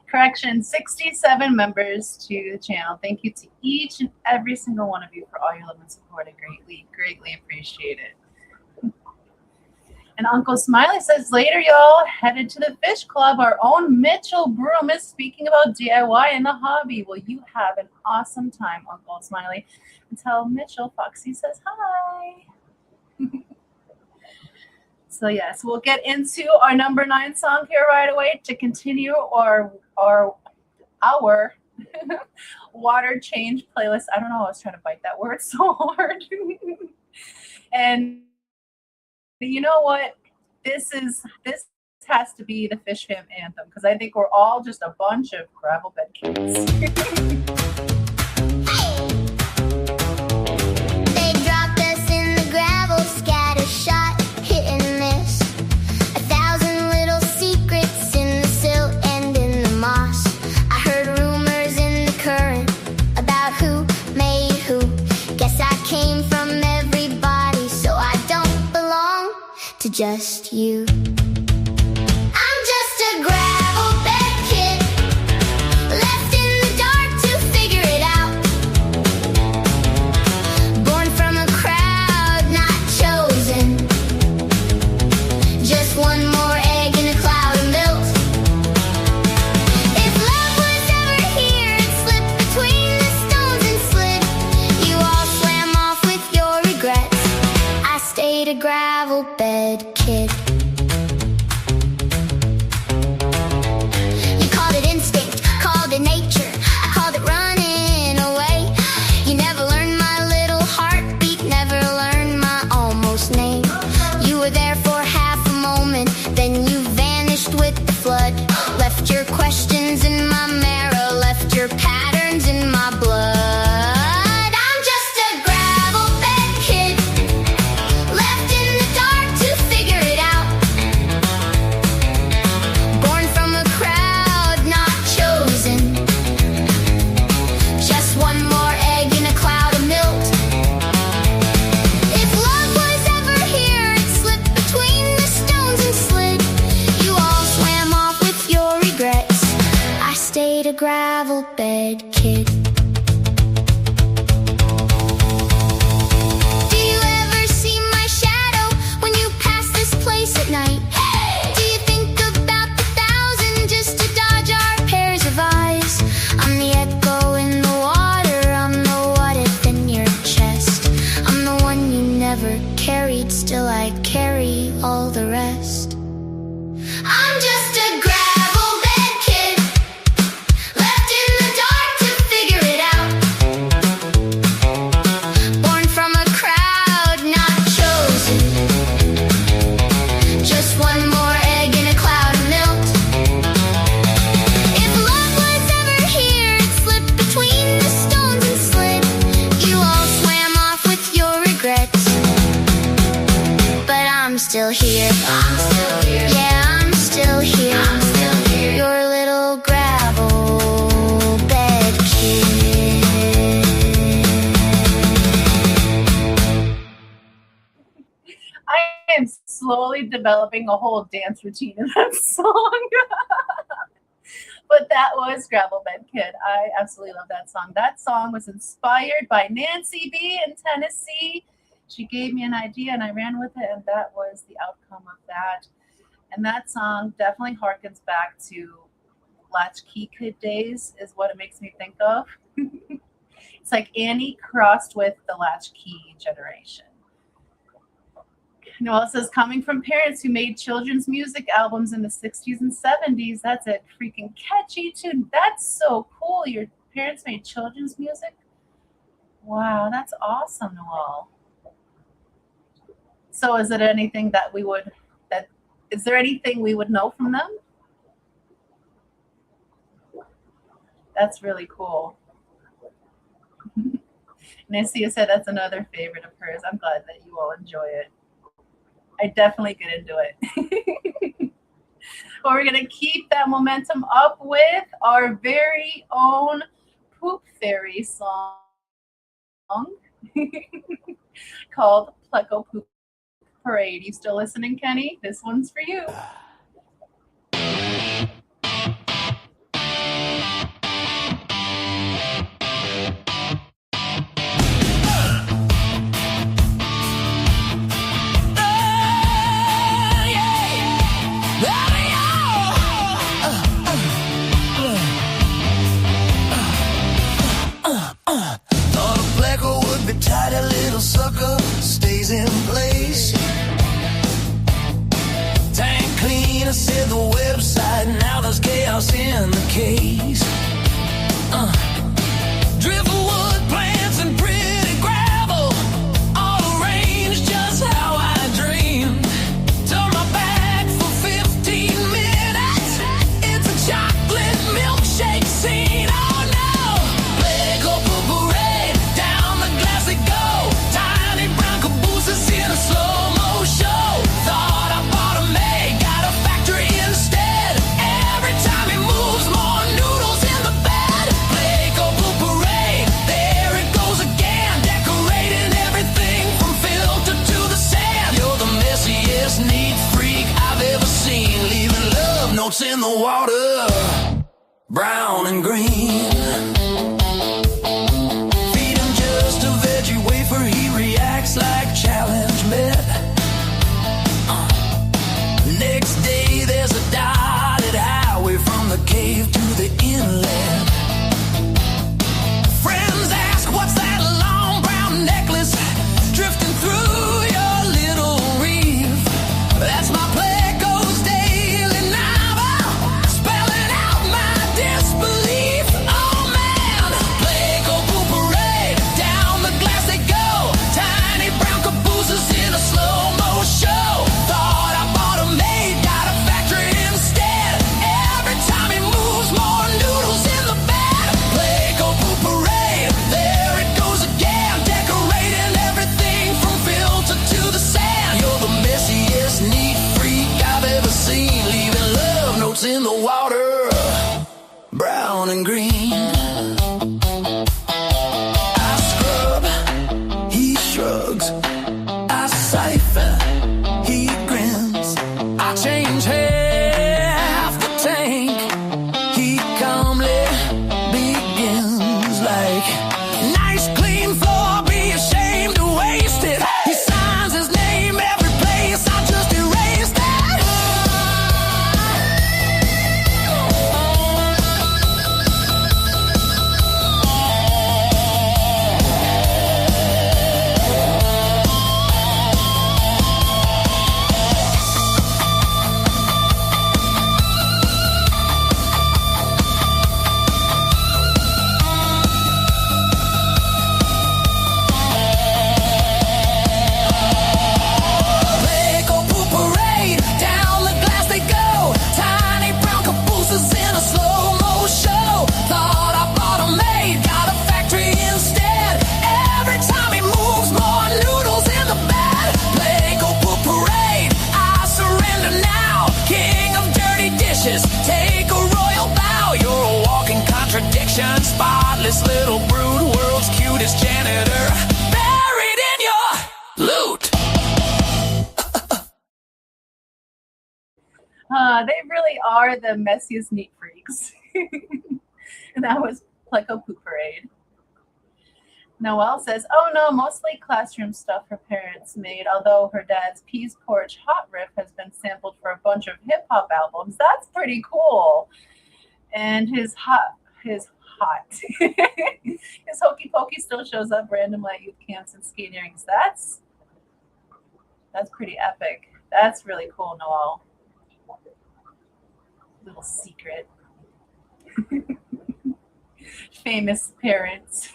S2: Correction, 67 members to the channel. Thank you to each and every single one of you for all your love and support. I greatly appreciate it. And Uncle Smiley says, later, y'all, headed to the fish club. Our own Mitchell Broom is speaking about DIY and the hobby. Well, you have an awesome time, Uncle Smiley. And tell Mitchell Foxy says hi. So, yes, we'll get into our number 9 song here right away to continue our water change playlist. I don't know. I was trying to bite that word so hard. And you know what? This has to be the Fish Fam anthem because I think we're all just a bunch of gravel bed kids.
S7: They dropped us in the gravel, scatter shot, hit and miss. 1,000 little secrets in the silt and in the moss. I heard rumors in the current about who made who. Guess I came from everybody, so I don't belong to just you. I'm just a gravel bed kid, left in the dark to figure it out. Born from a crowd, not chosen. Just one more egg in a cloud of milk. If love was ever here, it slipped between the stones and slid. You all swam off with your regrets. I stayed a gravel bed kid. You called it instinct, called it nature. I called it running away. You never learned my little heartbeat, never learned my almost name. You were there for half a moment, then you vanished with the flood. Left your questions in my marrow, left your patterns in my blood. I'm just a gravel bed kid, left in the dark to figure it out. Born from a crowd, not chosen. Just one more egg in a cloud of milk. If love was ever here, it slipped between the stones and slid. You all swam off with your regrets. I stayed a gravel bed kid. Do you ever see my shadow when you pass this place at night? Do you think about the 1,000 just to dodge our pairs of eyes? I'm the echo in the water, I'm the what if in your chest. I'm the one you never carried, still I carry all the rest. I'm just a gravel bed kid, left in the dark to figure it out. Born from a crowd, not chosen. Just one more egg in a cloud of milk. If love was ever here, it slipped between the stones and slid. You all swam off with your regrets, but I'm still here. I'm still here. Yeah, I'm still here. I'm still here. Your little gravel bed kid.
S2: I am slowly developing a whole dance routine in that song. But that was Gravel Bed Kid. I absolutely love that song. That song was inspired by Nancy B in Tennessee. She gave me an idea and I ran with it, and that was the outcome of that. And that song definitely harkens back to Latchkey Kid days, is what it makes me think of. It's like Annie crossed with the Latchkey generation. Noel says, coming from parents who made children's music albums in the 60s and 70s, that's a freaking catchy tune. That's so cool. Your parents made children's music? Wow, that's awesome, Noel. So is it anything that is there anything we would know from them? That's really cool. Nasia said that's another favorite of hers. I'm glad that you all enjoy it. I definitely get into it. But we're going to keep that momentum up with our very own Poop Fairy song called Pleco Poop Parade. You still listening, Kenny? This one's for you.
S6: Nina said the website, now there's chaos in the case. Driftwood plants and pretty gravel, all arranged just how I dreamed. Turn my back for 15 minutes, it's a chocolate milkshake scene. Oh no! Play Corporal Parade, down the glass they go. Tiny brown cabooses in a slow-mo show. Thought I bought a maid, got a factory instead. Every time he moves, more noodles in the bed. Play Corporal Parade, there it goes again. Decorating everything from filter to the sand. You're the messiest neat freak I've ever seen. Leaving love notes in the water, brown and green. Feed him just a veggie wafer, he reacts like challenge met. Next day there's a dotted highway from the cave to the inlet. Friends ask, what's that long brown necklace drifting through your little reef? That's my Plecos daily novel, spelling out my disbelief. Oh man, Pleco Poop Parade, down the glass they go. Tiny brown cabooses in a slow-mo show. Thought I bought a maid, got a factory instead. Every time he moves, more noodles in the bed. Pleco Poop Parade, there it goes again. Decorating everything from filter to the sand. You're the messiest neat freak I've ever seen. Leaving love notes in the water, brown and green. I scrub, he shrugs. I siphon, he grins. I change half the tank, he calmly begins like, nice clean floor, be ashamed to waste it. He signs his name every place, I just erased it. Pleco Poop Parade, down the glass they go. Tiny brown cabooses in a slow-mo show. Thought I bought a maid, got a factory instead. Every time he moves, more noodles in the bed. Pleco Poop Parade, I surrender now. King of dirty dishes, take a royal bow. You're a walking contradiction, spotless little brood, world's cutest janitor, buried in your loot.
S2: They really are the messiest neat freaks. And that was Pleco Poop Parade. Noelle says, oh no, mostly classroom stuff her parents made, although her dad's Peas Porch Hot Riff has been sampled for a bunch of hip-hop albums. That's pretty cool. And his his Hokey Pokey still shows up randomly at youth camps and skaterings. That's pretty epic. That's really cool, Noelle. Little secret. Famous parents.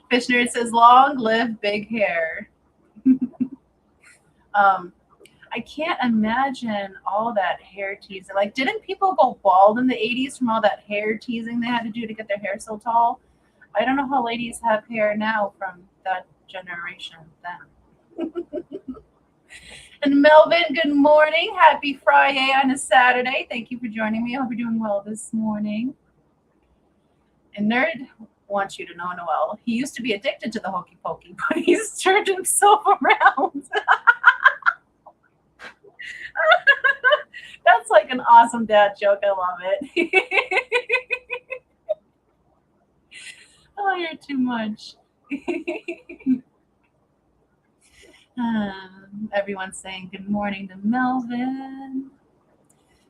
S2: Fish Nerd says, long live big hair. I can't imagine all that hair teasing. Like, didn't people go bald in the 80s from all that hair teasing they had to do to get their hair so tall? I don't know how ladies have hair now from that generation then. And Melvin, good morning. Happy Friday on a Saturday. Thank you for joining me. I hope you're doing well this morning. And Nerd wants you to know, Noelle, he used to be addicted to the Hokey Pokey, but he's turned himself around. That's like an awesome dad joke. I love it. Oh, you're too much. Everyone's saying good morning to Melvin.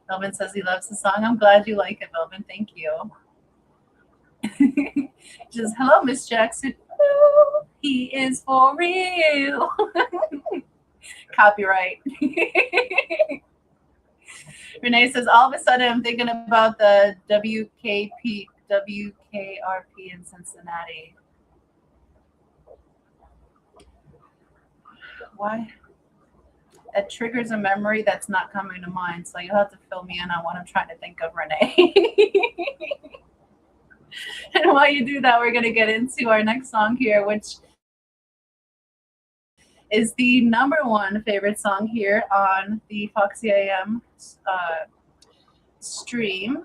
S2: Melvin says he loves the song. I'm glad you like it, Melvin. Thank you. Just hello, Miss Jackson. Ooh, he is for real. Copyright. Renee says, all of a sudden I'm thinking about the WKRP in Cincinnati. Why? That triggers a memory that's not coming to mind. So you'll have to fill me in on what I'm trying to think of, Renee. And while you do that, we're going to get into our next song here, which is the #1 favorite song here on the Foxie A.M. Stream.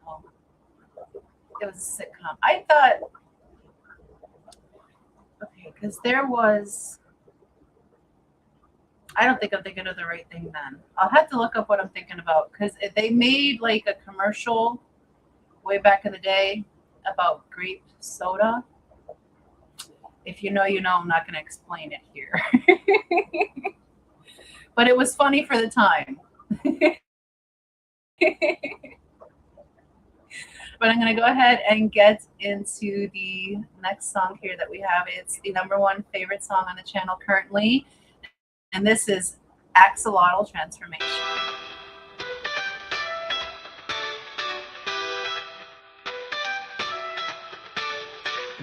S2: Oh, it was a sitcom. I thought, okay, because there was, I don't think I'm thinking of the right thing then. I'll have to look up what I'm thinking about, because they made like a commercial way back in the day about grape soda. If you know, you know. I'm not going to explain it here. But it was funny for the time. But I'm going to go ahead and get into the next song here that we have. It's the #1 favorite song on the channel currently. And this is Axolotl Transformation.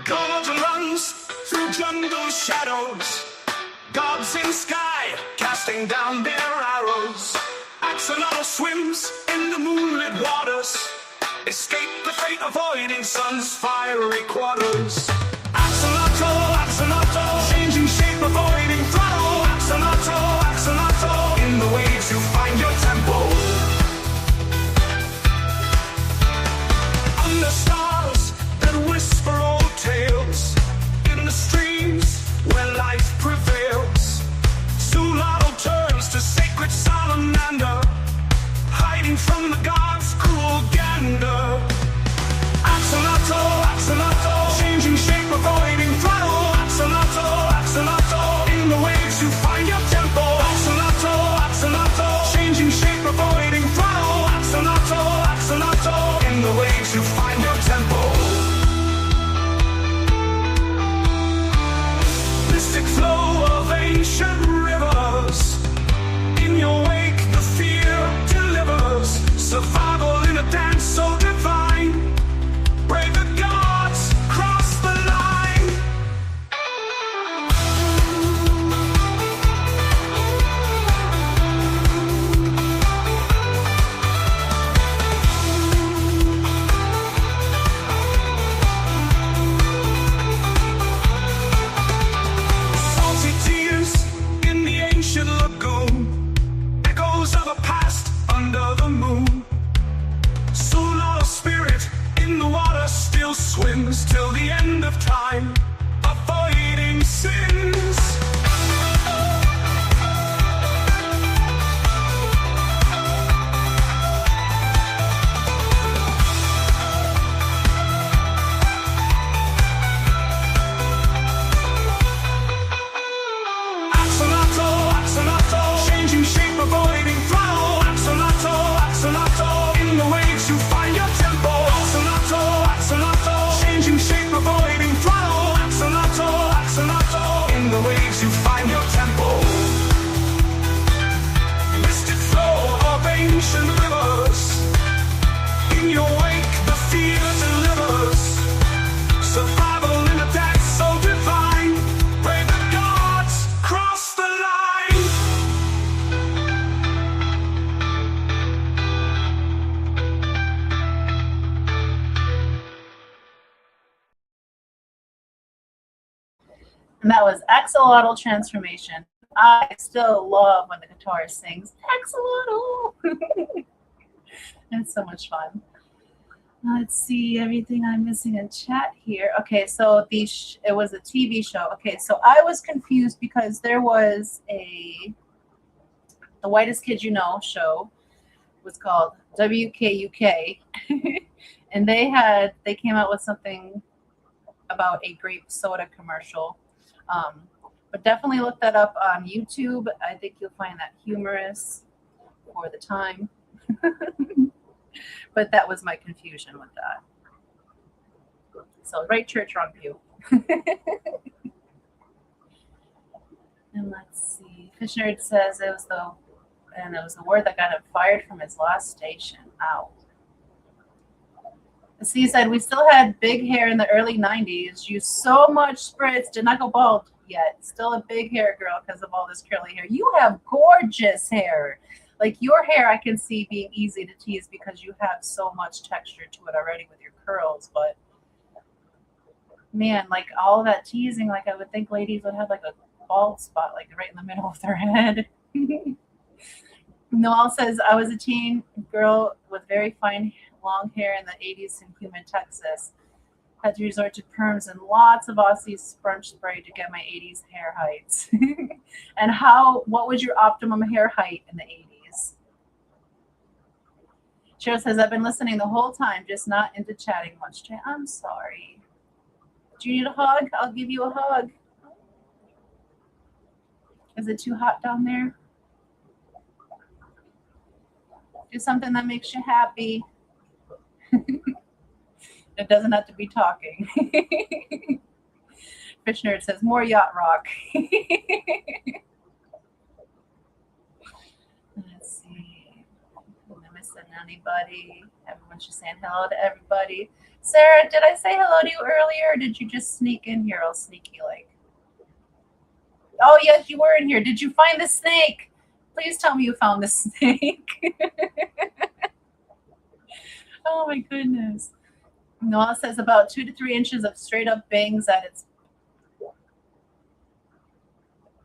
S6: Gods and runs through jungle shadows. Gods in sky casting down their arrows. Axolotl swims in the moonlit waters. Escape the fate, avoiding sun's fiery quarters. Axolotl, axolotl, changing shape, avoiding throttle. Axolotl, axolotl, in the waves you find your tempo. Under stars that whisper old tales, in the streams where life prevails, Axolotl turns to sacred salamander, hiding from the gods' cruel gander. Axolotl, axolotl, changing shape, avoiding throttle. Axolotl, axolotl, in the waves you find your tempo. Axolotl, axolotl, changing shape, avoiding throttle. Axolotl, axolotl, in the waves you find your tempo. Mystic flow of ancient rivers, in your wake the fear delivers. Survival in a dance so divine, brave the gods, cross the line. Salty tears in the ancient lagoon, echoes of a past under the moon. Axolotl spirit in the water still swims till the end of time, avoiding sins. Axolotl, axolotl, changing shape, avoiding throttle. Axolotl, axolotl, in the waves you find your tempo. Axolotl, axolotl, changing shape, avoiding throttle. Axolotl, axolotl, in the waves you find your tempo. Mystic flow of ancient rivers, in your wake the fear delivers. Survival in a dance so divine, brave the gods, cross the line.
S2: And that was Axolotl Transformation. I still love when the guitarist sings Axolotl. It's so much fun. Let's see everything I'm missing in chat here. Okay, so it was a TV show. Okay, so I was confused because there was The Whitest Kid You Know show was called WKUK. And they came out with something about a grape soda commercial. But definitely look that up on YouTube. I think you'll find that humorous for the time. But that was my confusion with that. So right church, wrong pew. And let's see. Fish Nerd says it was the word that got him fired from his last station. Ow. C said, we still had big hair in the early 90s. Used so much spritz, did not go bald yet. Still a big hair girl because of all this curly hair. You have gorgeous hair. Like your hair I can see being easy to tease because you have so much texture to it already with your curls. But man, like all that teasing, like I would think ladies would have like a bald spot like right in the middle of their head. Noel says, I was a teen girl with very fine long hair in the 80s in Human, Texas. Had to resort to perms and lots of Aussie scrunch spray to get my 80s hair height. And what was your optimum hair height in the 80s? Cheryl says, I've been listening the whole time, just not into chatting much today. I'm sorry. Do you need a hug? I'll give you a hug. Is it too hot down there? Do something that makes you happy. It doesn't have to be talking. Fish Nerd says, more yacht rock. Let's see. Am I missing anybody? Everyone's just saying hello to everybody. Sarah, did I say hello to you earlier, or did you just sneak in here all sneaky like? Oh, yes, you were in here. Did you find the snake? Please tell me you found the snake. Oh, my goodness. Noah says about 2 to 3 inches of straight up bangs at its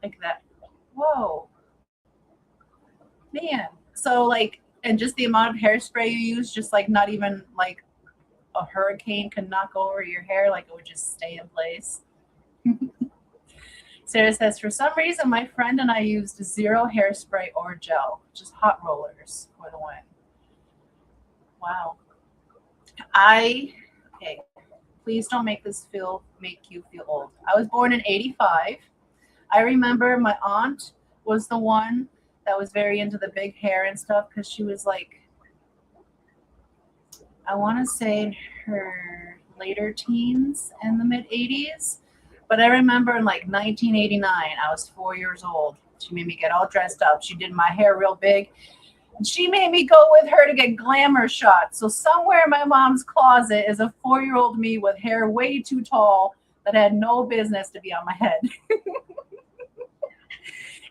S2: like that. Whoa. Man. So like, and just the amount of hairspray you use, just like not even like a hurricane could knock over your hair, like it would just stay in place. Sarah says, for some reason, my friend and I used zero hairspray or gel, just hot rollers for the win. Wow. Okay, please don't make you feel old. I was born in 85. I remember my aunt was the one that was very into the big hair and stuff because she was like, I want to say in her later teens in the mid 80s. But I remember in like 1989, I was 4 years old. She made me get all dressed up. She did my hair real big. And she made me go with her to get glamour shots. So somewhere in my mom's closet is a 4-year-old me with hair way too tall that had no business to be on my head.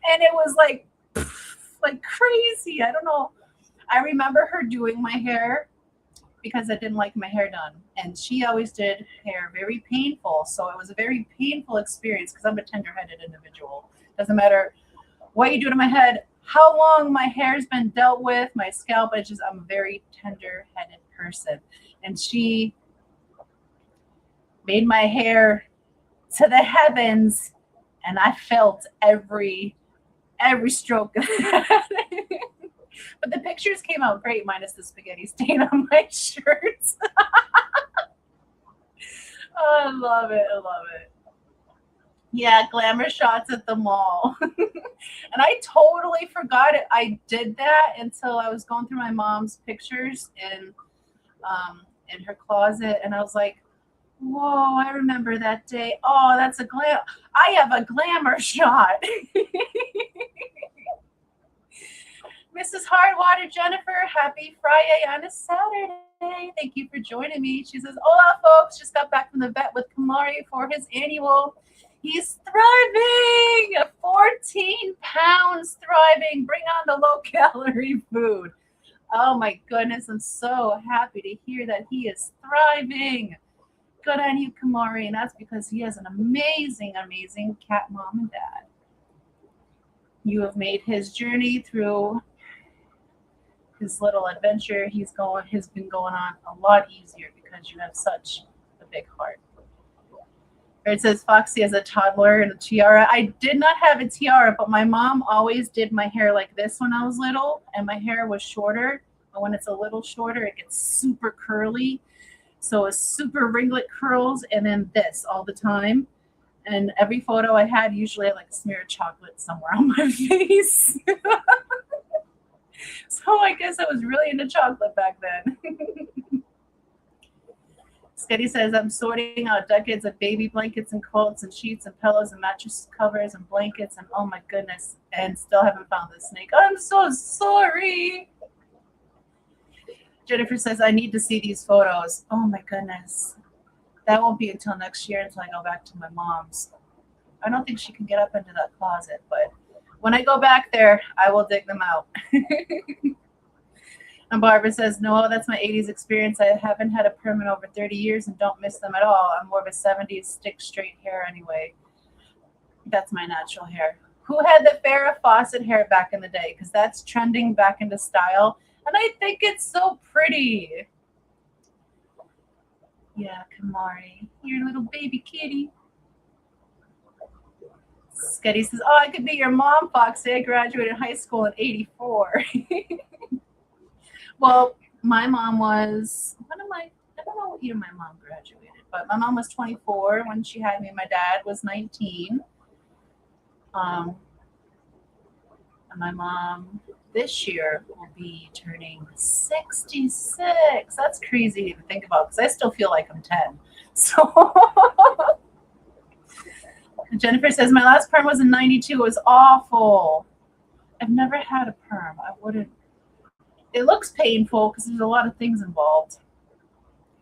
S2: And it was like crazy. I don't know. I remember her doing my hair because I didn't like my hair done. And she always did hair very painful. So it was a very painful experience because I'm a tender-headed individual. Doesn't matter what you do to my head, how long my hair's been dealt with, my scalp, I'm a very tender-headed person. And she made my hair to the heavens, and I felt every stroke of that. But the pictures came out great, minus the spaghetti stain on my shirt. Oh, I love it. I love it. Yeah, glamour shots at the mall. And I totally forgot it. I did that until I was going through my mom's pictures in her closet, and I was like, whoa, I remember that day. Oh, that's I have a glamour shot. Mrs. Hardwater Jennifer, happy Friday on a Saturday. Thank you for joining me. She says, hola, folks. Just got back from the vet with Kamari for his annual. He's thriving. 14 pounds thriving. Bring on the low-calorie food. Oh, my goodness. I'm so happy to hear that he is thriving. Good on you, Kamari. And that's because he has an amazing, amazing cat mom and dad. You have made his journey through his little adventure has been going on a lot easier because you have such a big heart. It says Foxy as a toddler and a tiara. I did not have a tiara, but my mom always did my hair like this when I was little, and my hair was shorter. But when it's a little shorter, it gets super curly. So it's super ringlet curls, and then this all the time. And every photo I had, usually I like a smear of chocolate somewhere on my face. So I guess I was really into chocolate back then. Sketty says, I'm sorting out decades of baby blankets and quilts and sheets and pillows and mattress covers and blankets and oh my goodness, and still haven't found the snake. I'm so sorry. Jennifer says, I need to see these photos. Oh my goodness. That won't be until next year until I go back to my mom's. I don't think she can get up into that closet, but when I go back there, I will dig them out. And Barbara says, no, that's my 80s experience. I haven't had a perm in over 30 years and don't miss them at all. I'm more of a 70s stick straight hair anyway. That's my natural hair. Who had the Farrah Fawcett hair back in the day? Because that's trending back into style. And I think it's so pretty. Yeah, Kamari, your little baby kitty. Sketty says, oh, I could be your mom, Foxy. I graduated high school in 84. Well, my mom was, I don't know what year my mom graduated, but my mom was 24 when she had me. My dad was 19. And my mom this year will be turning 66. That's crazy to think about because I still feel like I'm 10. So Jennifer says, my last perm was in 92. It was awful. I've never had a perm. I wouldn't. It looks painful because there's a lot of things involved.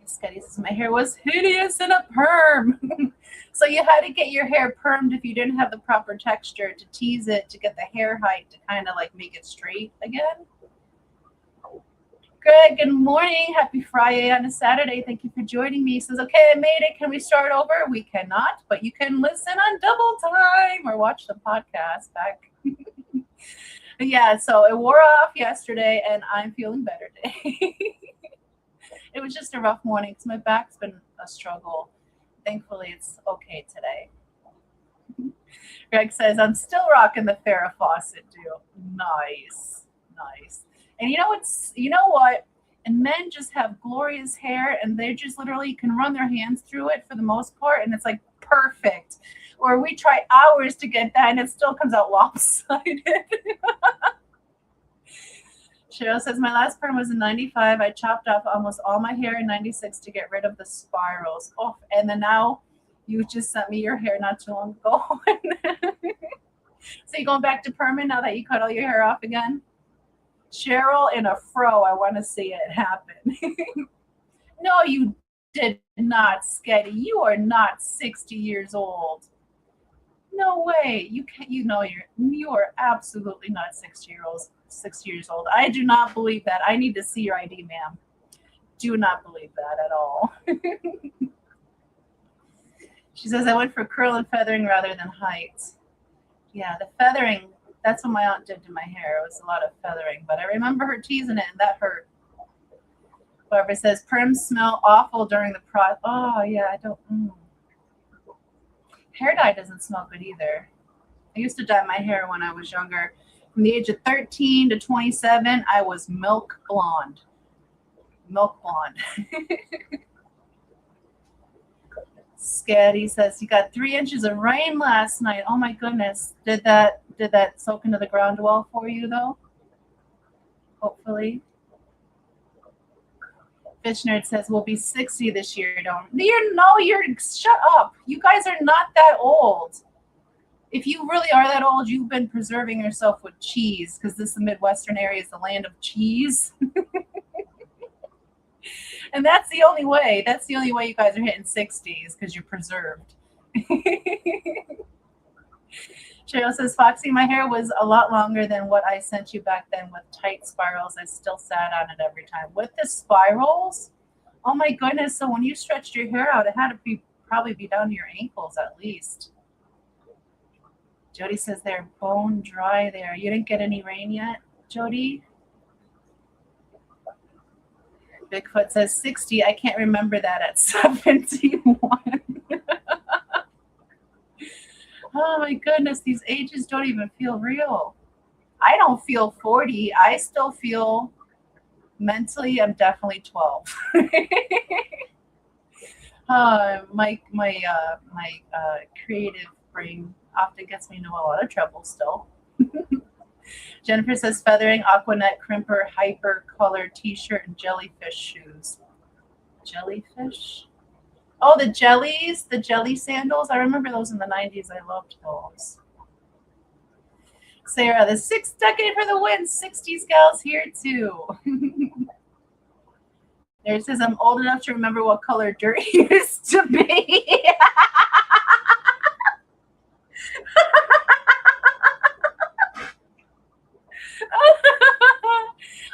S2: Sketty says, my hair was hideous in a perm. So you had to get your hair permed if you didn't have the proper texture to tease it, to get the hair height to kind of like make it straight again. Greg, good morning. Happy Friday on a Saturday. Thank you for joining me. He says, okay, I made it. Can we start over? We cannot, but you can listen on double time or watch the podcast back. Yeah, so it wore off yesterday, and I'm feeling better today. It was just a rough morning because my back's been a struggle. Thankfully, it's okay today. Greg says, I'm still rocking the Farrah Fawcett deal. Nice, nice. And you know what? And men just have glorious hair, and they just literally can run their hands through it for the most part, and it's like perfect. Or we try hours to get that, and it still comes out lopsided. Cheryl says, my last perm was in 95. I chopped off almost all my hair in 96 to get rid of the spirals. Oh, and then now you just sent me your hair not too long ago. So you going back to permanent now that you cut all your hair off again? Cheryl in a fro, I want to see it happen. No, you did not, Sketty. You are not 60 years old. No way. You are absolutely not 60 years old. I do not believe that. I need to see your ID, ma'am. Do not believe that at all. She says, I went for curl and feathering rather than height. Yeah, the feathering, that's what my aunt did to my hair. It was a lot of feathering, but I remember her teasing it, and that hurt. Barbara says, perms smell awful during the process. Oh, yeah, I don't. Hair dye doesn't smell good either. I used to dye my hair when I was younger. From the age of 13 to 27, I was milk blonde. Milk blonde. Sketty says, you got 3 inches of rain last night. Oh my goodness. Did that soak into the ground well for you though? Hopefully. Fish Nerd says, we'll be 60 this year. Shut up. You guys are not that old. If you really are that old, you've been preserving yourself with cheese because this Midwestern area is the land of cheese. And that's the only way. That's the only way you guys are hitting 60s because you're preserved. Cheryl says, Foxy, my hair was a lot longer than what I sent you back then with tight spirals. I still sat on it every time. With the spirals? Oh my goodness. So when you stretched your hair out, it had to probably be down to your ankles at least. Jody says they're bone dry there. You didn't get any rain yet, Jody? Bigfoot says 60. I can't remember that at 71. Oh my goodness, these ages don't even feel real. I don't feel 40. I still feel mentally I'm definitely 12. My creative brain often gets me into a lot of trouble still. Jennifer says feathering, Aquanet, crimper, hyper color t-shirt, and jellyfish shoes. Jellyfish? Oh, the jellies, the jelly sandals. I remember those in the 90s. I loved those. Sarah, the sixth decade for the win. 60s gals here too. There it says, I'm old enough to remember what color dirt used to be.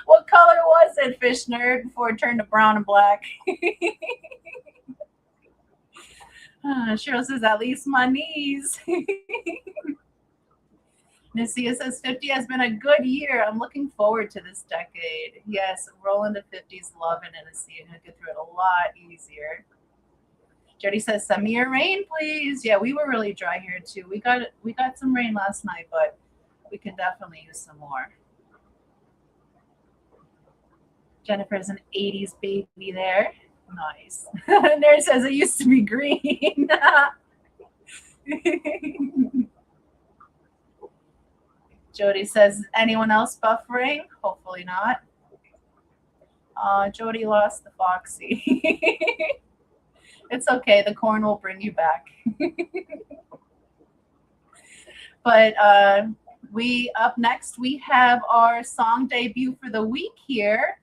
S2: What color was it, Fish Nerd, before it turned to brown and black? Cheryl says, at least my knees. Nicia says, 50 has been a good year. I'm looking forward to this decade. Yes, rolling to 50s, loving it. Nicia, gonna get through it a lot easier. Jody says, send me your rain, please. Yeah, we were really dry here too. We got some rain last night, but we can definitely use some more. Jennifer's an 80s baby there. Nice. Nerd says it used to be green. Jody says, anyone else buffering? Hopefully not. Jody lost the Foxy. It's okay. The corn will bring you back. But up next, we have our song debut for the week here.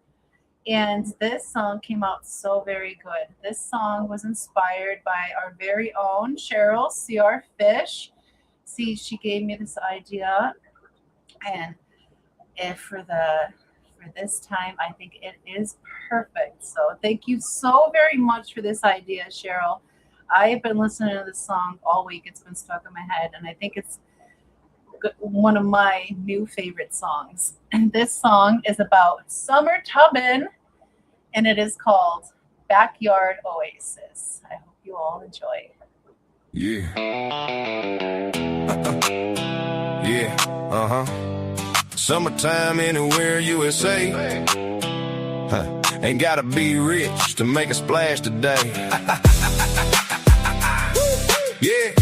S2: And this song came out so very good. This song was inspired by our very own Cheryl C.R. Fish. See, she gave me this idea. And for this time, I think it is perfect. So thank you so very much for this idea, Cheryl. I have been listening to this song all week. It's been stuck in my head, and I think it's one of my new favorite songs. And this song is about summer tubbing, and it is called Backyard Oasis. I hope you all enjoy.
S6: Yeah. Yeah. Uh-huh. Summertime anywhere, USA. Ain't gotta be rich to make a splash today. Yeah.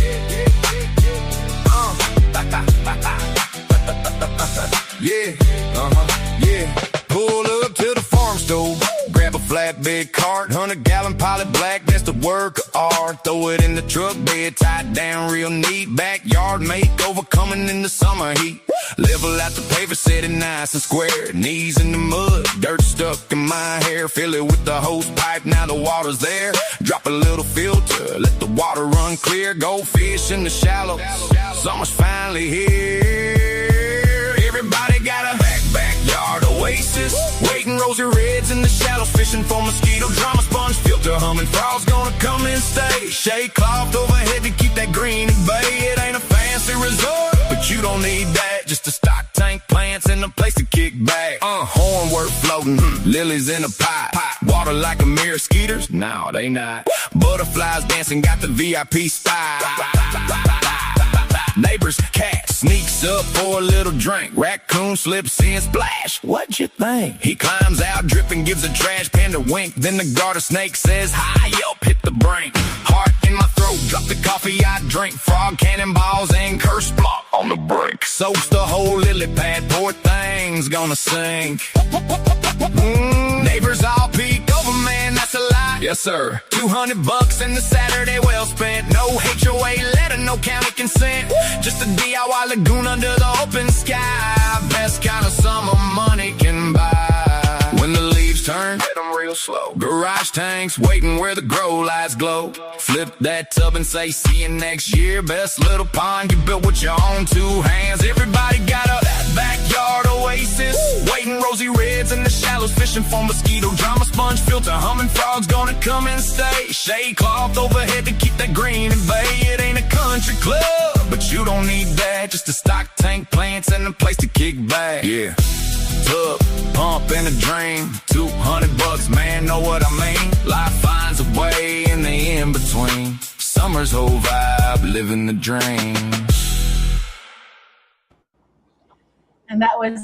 S6: Yeah. Uh-huh. Yeah. Pull up to the farm store, grab a flatbed cart, 100-gallon pilot black, that's the work of art. Throw it in the truck bed, tied down real neat. Backyard makeover coming in the summer heat. Level out the paver, set it nice and square. Knees in the mud, dirt stuck in my hair. Fill it with the hose pipe, now the water's there. Drop a little filter, let the water run clear. Go fish in the shallows, summer's finally here. Everybody got a backyard oasis. Waiting rosy reds in the shallow, fishing for mosquito, drama sponge, filter humming. Frogs gonna come and stay. Shade cloth overhead to keep that green at bay. It ain't a fancy resort, but you don't need that. Just a stock tank, plants, and a place to kick back. Hornwork floating, lilies in a pot. Water like a mirror, skeeters? No, they not. Butterflies dancing, got the VIP spot. Neighbor's cat sneaks up for a little drink. Raccoon slips in, splash. What'd you think? He climbs out, dripping, gives a trash panda wink. Then the garter snake says, hi, yelp, hit the brink. Heart in my throat, drop the coffee I drink. Frog cannonballs and curse block on the brink. Soaks the whole lily pad, poor thing's gonna sink. Neighbors all peek over, man, that's a lot. Yes, sir. $200 in the Saturday well spent. No HOA letter, no county consent. Just a DIY lagoon under the open sky. Best kind of summer money can buy. When the leaves turn, hit them real slow. Garage tanks waiting where the grow lights glow. Flip that tub and say, see you next year. Best little pond you built with your own two hands. Everybody got a backyard oasis. Waiting rosy reds in the shallows, fishing for mosquito, drama sponge, filter humming. Frogs gonna come and stay. Shade cloth overhead to keep that green at bay. It ain't a country club, but you don't need that. Just a stock tank, plants, and a place to kick back. Yeah. Tub, pump, and a drain. $200, man, know what I mean? Life finds a way in the in-between. Summer's whole vibe, living the dream.
S2: And that was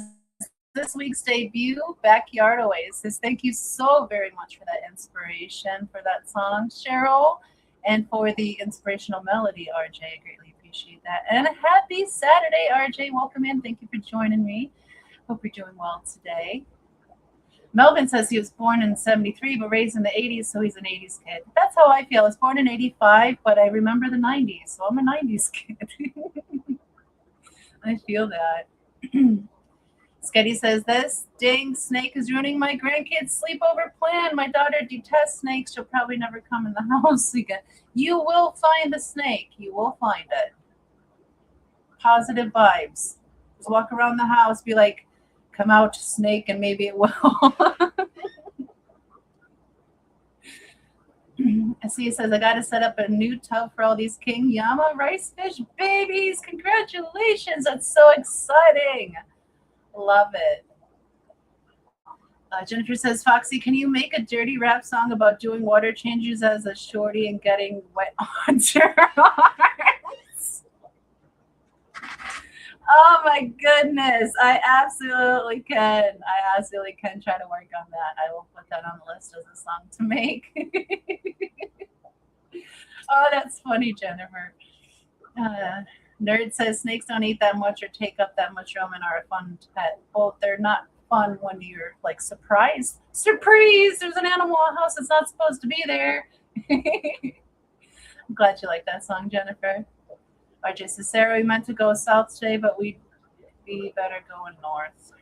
S2: this week's debut, Backyard Oasis. Thank you so very much for that inspiration for that song, Cheryl, and for the inspirational melody, RJ. I greatly appreciate that. And happy Saturday, RJ. Welcome in. Thank you for joining me. Hope you're doing well today. Melvin says he was born in 73 but raised in the 80s, so he's an 80s kid. That's how I feel. I was born in 85, but I remember the 90s, so I'm a 90s kid. I feel that. Sketty says, this dang snake is ruining my grandkids' sleepover plan. My daughter detests snakes. She'll probably never come in the house again. You will find the snake. You will find it. Positive vibes. Just walk around the house, be like, come out, snake, and maybe it will. I see it says, I got to set up a new tub for all these King Yama rice fish babies. Congratulations. That's so exciting. Love it. Jennifer says, Foxy, can you make a dirty rap song about doing water changes as a shorty and getting wet on your arms? Oh my goodness. I absolutely can. I absolutely can try to work on that. I will put that on the list as a song to make. Oh, that's funny, Jennifer. Nerd says snakes don't eat that much or take up that much room and are a fun pet. Well, they're not fun when you're like surprised. Surprise! There's an animal in the house that's not supposed to be there. I'm glad you like that song, Jennifer. RJ says, Sarah, we meant to go south today, but we'd be better going north.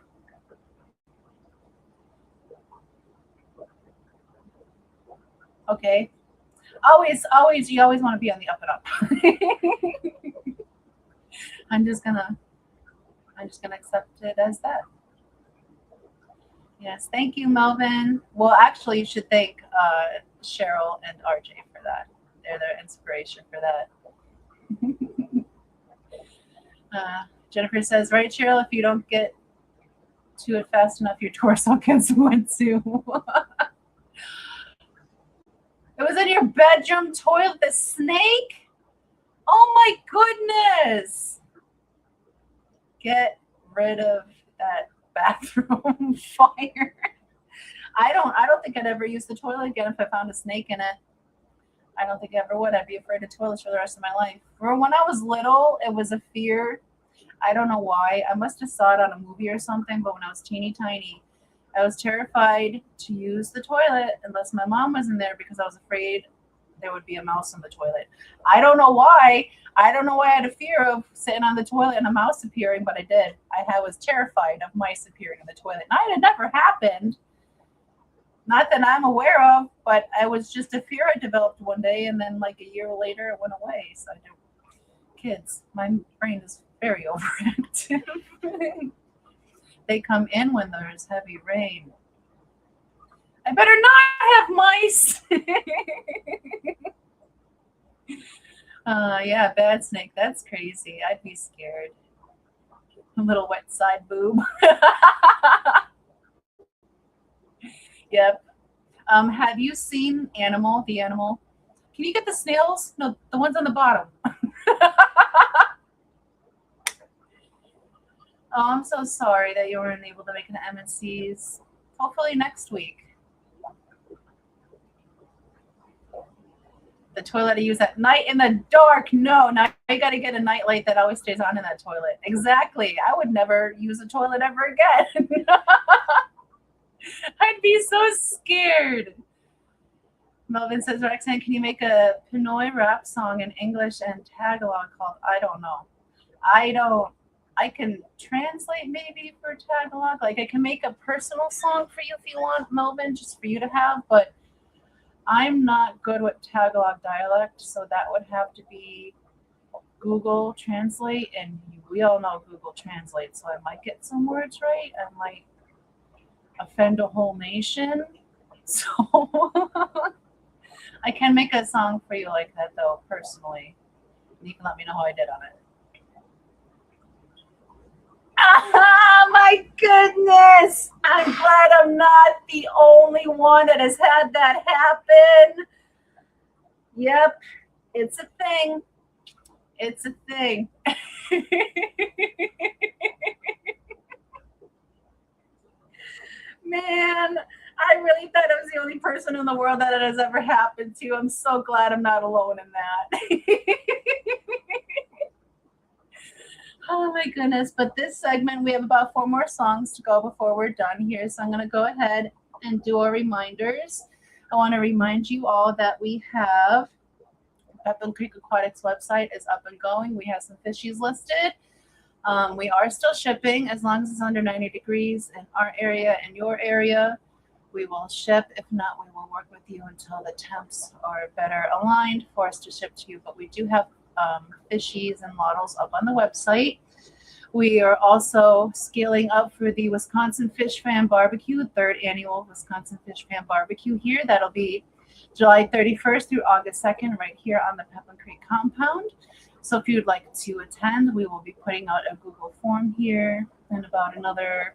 S2: Okay. You always want to be on the up and up. I'm just gonna accept it as that. Yes, thank you, Melvin. Well, actually, you should thank Cheryl and RJ for that. They're their inspiration for that. Jennifer says, right, Cheryl, if you don't get to it fast enough, your torso gets wet too. It was in your bedroom toilet, the snake? Oh my goodness. Get rid of that bathroom fire. I don't think I'd ever use the toilet again if I found a snake in it. I don't think I ever would. I'd be afraid of toilets for the rest of my life. Or when I was little, it was a fear. I don't know why. I must have saw it on a movie or something, but when I was teeny tiny, I was terrified to use the toilet unless my mom was in there because I was afraid there would be a mouse in the toilet. I don't know why. I don't know why I had a fear of sitting on the toilet and a mouse appearing, but I did. I was terrified of mice appearing in the toilet. And it had never happened. Not that I'm aware of, but I was just a fear I developed one day, and then like a year later, it went away. So I do. Kids, my brain is very overactive. They come in when there's heavy rain. I better not have mice. Yeah, bad snake. That's crazy. I'd be scared. A little wet side boob. Yep. Have you seen Animal, the animal? Can you get the snails? No, the ones on the bottom. Oh, I'm so sorry that you weren't able to make an M&Cs. Hopefully next week. The toilet I use at night in the dark. No, now you got to get a nightlight that always stays on in that toilet. Exactly. I would never use a toilet ever again. I'd be so scared. Melvin says, Roxanne, can you make a Pinoy rap song in English and Tagalog called I Don't Know? I can translate maybe for Tagalog. Like I can make a personal song for you if you want, Melvin, just for you to have, but I'm not good with Tagalog dialect, so that would have to be Google Translate, and we all know Google Translate, so I might get some words right. I might offend a whole nation. So I can make a song for you like that, though, personally. You can let me know how I did on it. Ah, my goodness! I'm glad I'm not the only one that has had that happen. Yep, it's a thing. It's a thing. Man, I really thought I was the only person in the world that it has ever happened to. I'm so glad I'm not alone in that. Oh my goodness. But this segment, we have about 4 more songs to go before we're done here. So I'm going to go ahead and do our reminders. I want to remind you all that we have Pepin Creek Aquatics website is up and going. We have some fishies listed. We are still shipping as long as it's under 90 degrees in our area and your area. We will ship. If not, we will work with you until the temps are better aligned for us to ship to you. But we do have fishies and models up on the website. We are also scaling up for the Wisconsin Fish Fan Barbecue, 3rd annual Wisconsin Fish Fan Barbecue here. That'll be July 31st through August 2nd right here on the Pepin Creek compound. So if you'd like to attend, we will be putting out a Google form here in about another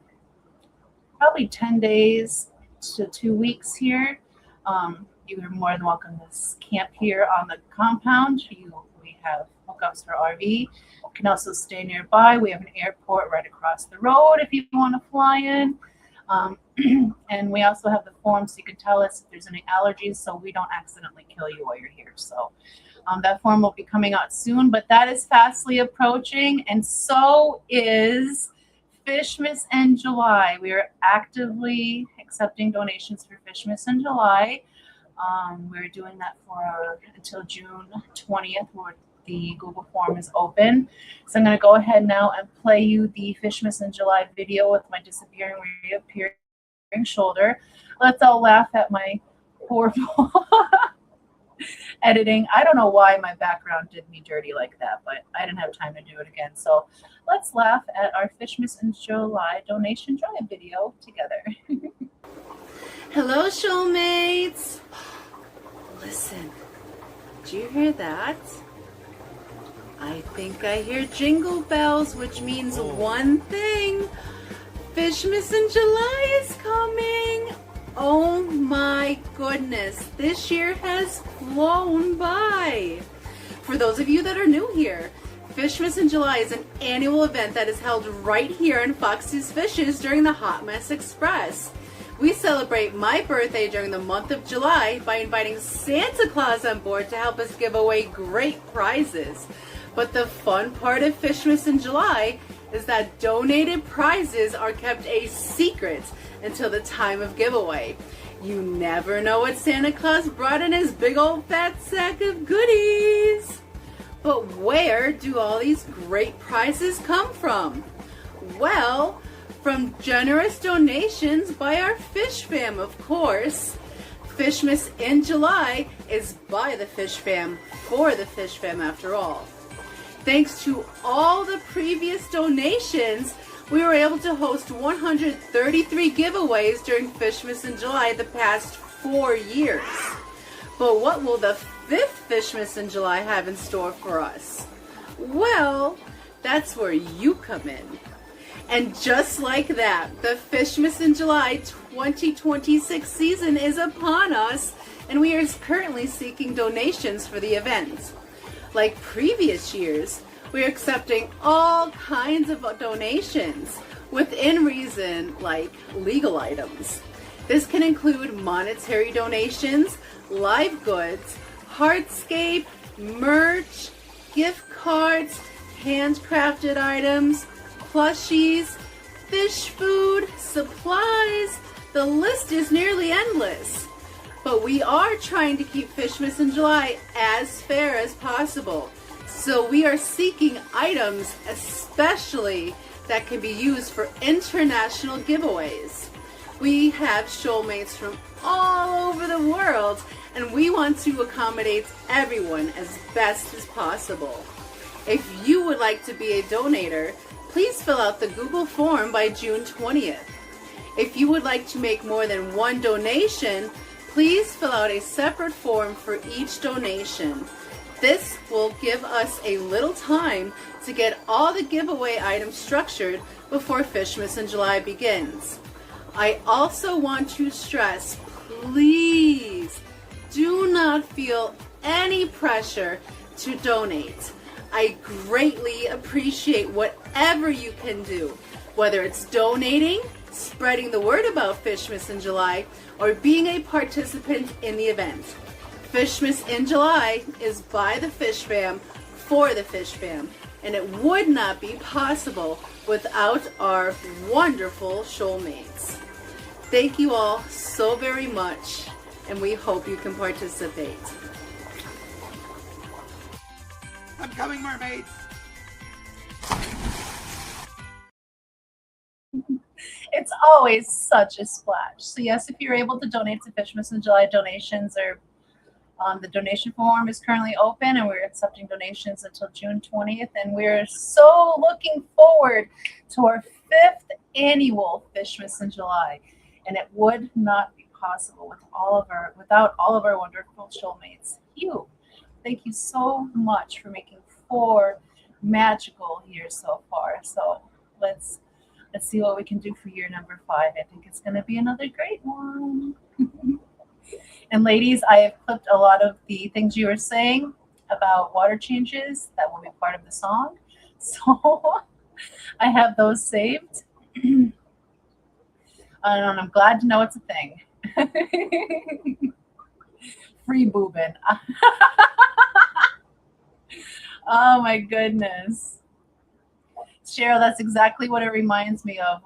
S2: probably 10 days to 2 weeks here. You're more than welcome to camp here on the compound. We have hookups for RV. You can also stay nearby. We have an airport right across the road if you want to fly in. And we also have the form so you can tell us if there's any allergies so we don't accidentally kill you while you're here. So that form will be coming out soon, but that is fastly approaching, and so is Fishmas in July. We are actively accepting donations for Fishmas in July. We're doing that for until June 20th, where the Google form is open. So I'm going to go ahead now and play you the Fishmas in July video with my disappearing, reappearing shoulder. Let's all laugh at my horrible editing. I don't know why my background did me dirty like that, but I didn't have time to do it again. So let's laugh at our Fishmas in July donation drive video together. Hello, showmates. Listen, did you hear that? I think I hear jingle bells, which means one thing. Fishmas in July is coming. Oh my goodness, this year has flown by. For those of you that are new here, Fishmas in July is an annual event that is held right here in Foxy's Fishes during the Hot Mess Express. We celebrate my birthday during the month of July by inviting Santa Claus on board to help us give away great prizes. But the fun part of Fishmas in July is that donated prizes are kept a secret until the time of giveaway. You never know what Santa Claus brought in his big old fat sack of goodies. But where do all these great prizes come from? Well, from generous donations by our Fish Fam, of course. Fishmas in July is by the Fish Fam, for the Fish Fam after all. Thanks to all the previous donations, we were able to host 133 giveaways during Fishmas in July the past 4 years. But what will the 5th Fishmas in July have in store for us? Well, that's where you come in. And just like that, the Fishmas in July 2026 season is upon us, and we are currently seeking donations for the event. Like previous years, we are accepting all kinds of donations within reason, like legal items. This can include monetary donations, live goods, hardscape, merch, gift cards, handcrafted items, plushies, fish food, supplies. The list is nearly endless. But we are trying to keep Fishmas in July as fair as possible. So we are seeking items especially that can be used for international giveaways. We have showmates from all over the world, and we want to accommodate everyone as best as possible. If you would like to be a donator, please fill out the Google form by June 20th. If you would like to make more than one donation, please fill out a separate form for each donation. This will give us a little time to get all the giveaway items structured before Fishmas in July begins. I also want to stress, please do not feel any pressure to donate. I greatly appreciate whatever you can do, whether it's donating, spreading the word about Fishmas in July, or being a participant in the event. Fishmas in July is by the Fish Fam, for the Fish Fam. And it would not be possible without our wonderful showmates. Thank you all so very much, and we hope you can participate.
S8: I'm coming, mermaids!
S2: It's always such a splash. So yes, if you're able to donate to Fishmas in July, donations are the donation form is currently open, and we're accepting donations until June 20th. And we're so looking forward to our 5th annual Fishmas in July. And it would not be possible without all of our wonderful showmates. Thank you so much for making 4 magical years so far. So let's see what we can do for year number 5. I think it's going to be another great one. And ladies, I have clipped a lot of the things you were saying about water changes that will be part of the song. So I have those saved. And I'm glad to know it's a thing. Free boobin. Oh my goodness. Cheryl, that's exactly what it reminds me of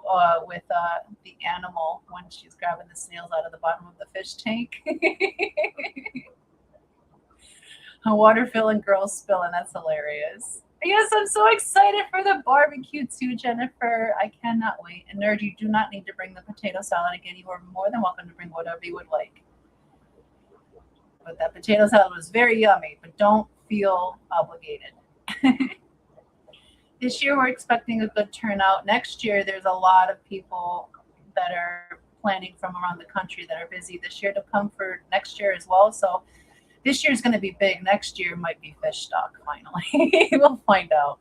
S2: with the animal when she's grabbing the snails out of the bottom of the fish tank. Water filling, girls spilling. That's hilarious. Yes, I'm so excited for the barbecue too, Jennifer. I cannot wait. And Nerd, you do not need to bring the potato salad again. You are more than welcome to bring whatever you would like. But that potato salad was very yummy, but don't feel obligated. This year, we're expecting a good turnout. Next year, there's a lot of people that are planning from around the country that are busy this year to come for next year as well. So this year is going to be big. Next year might be fish stock, finally. We'll find out.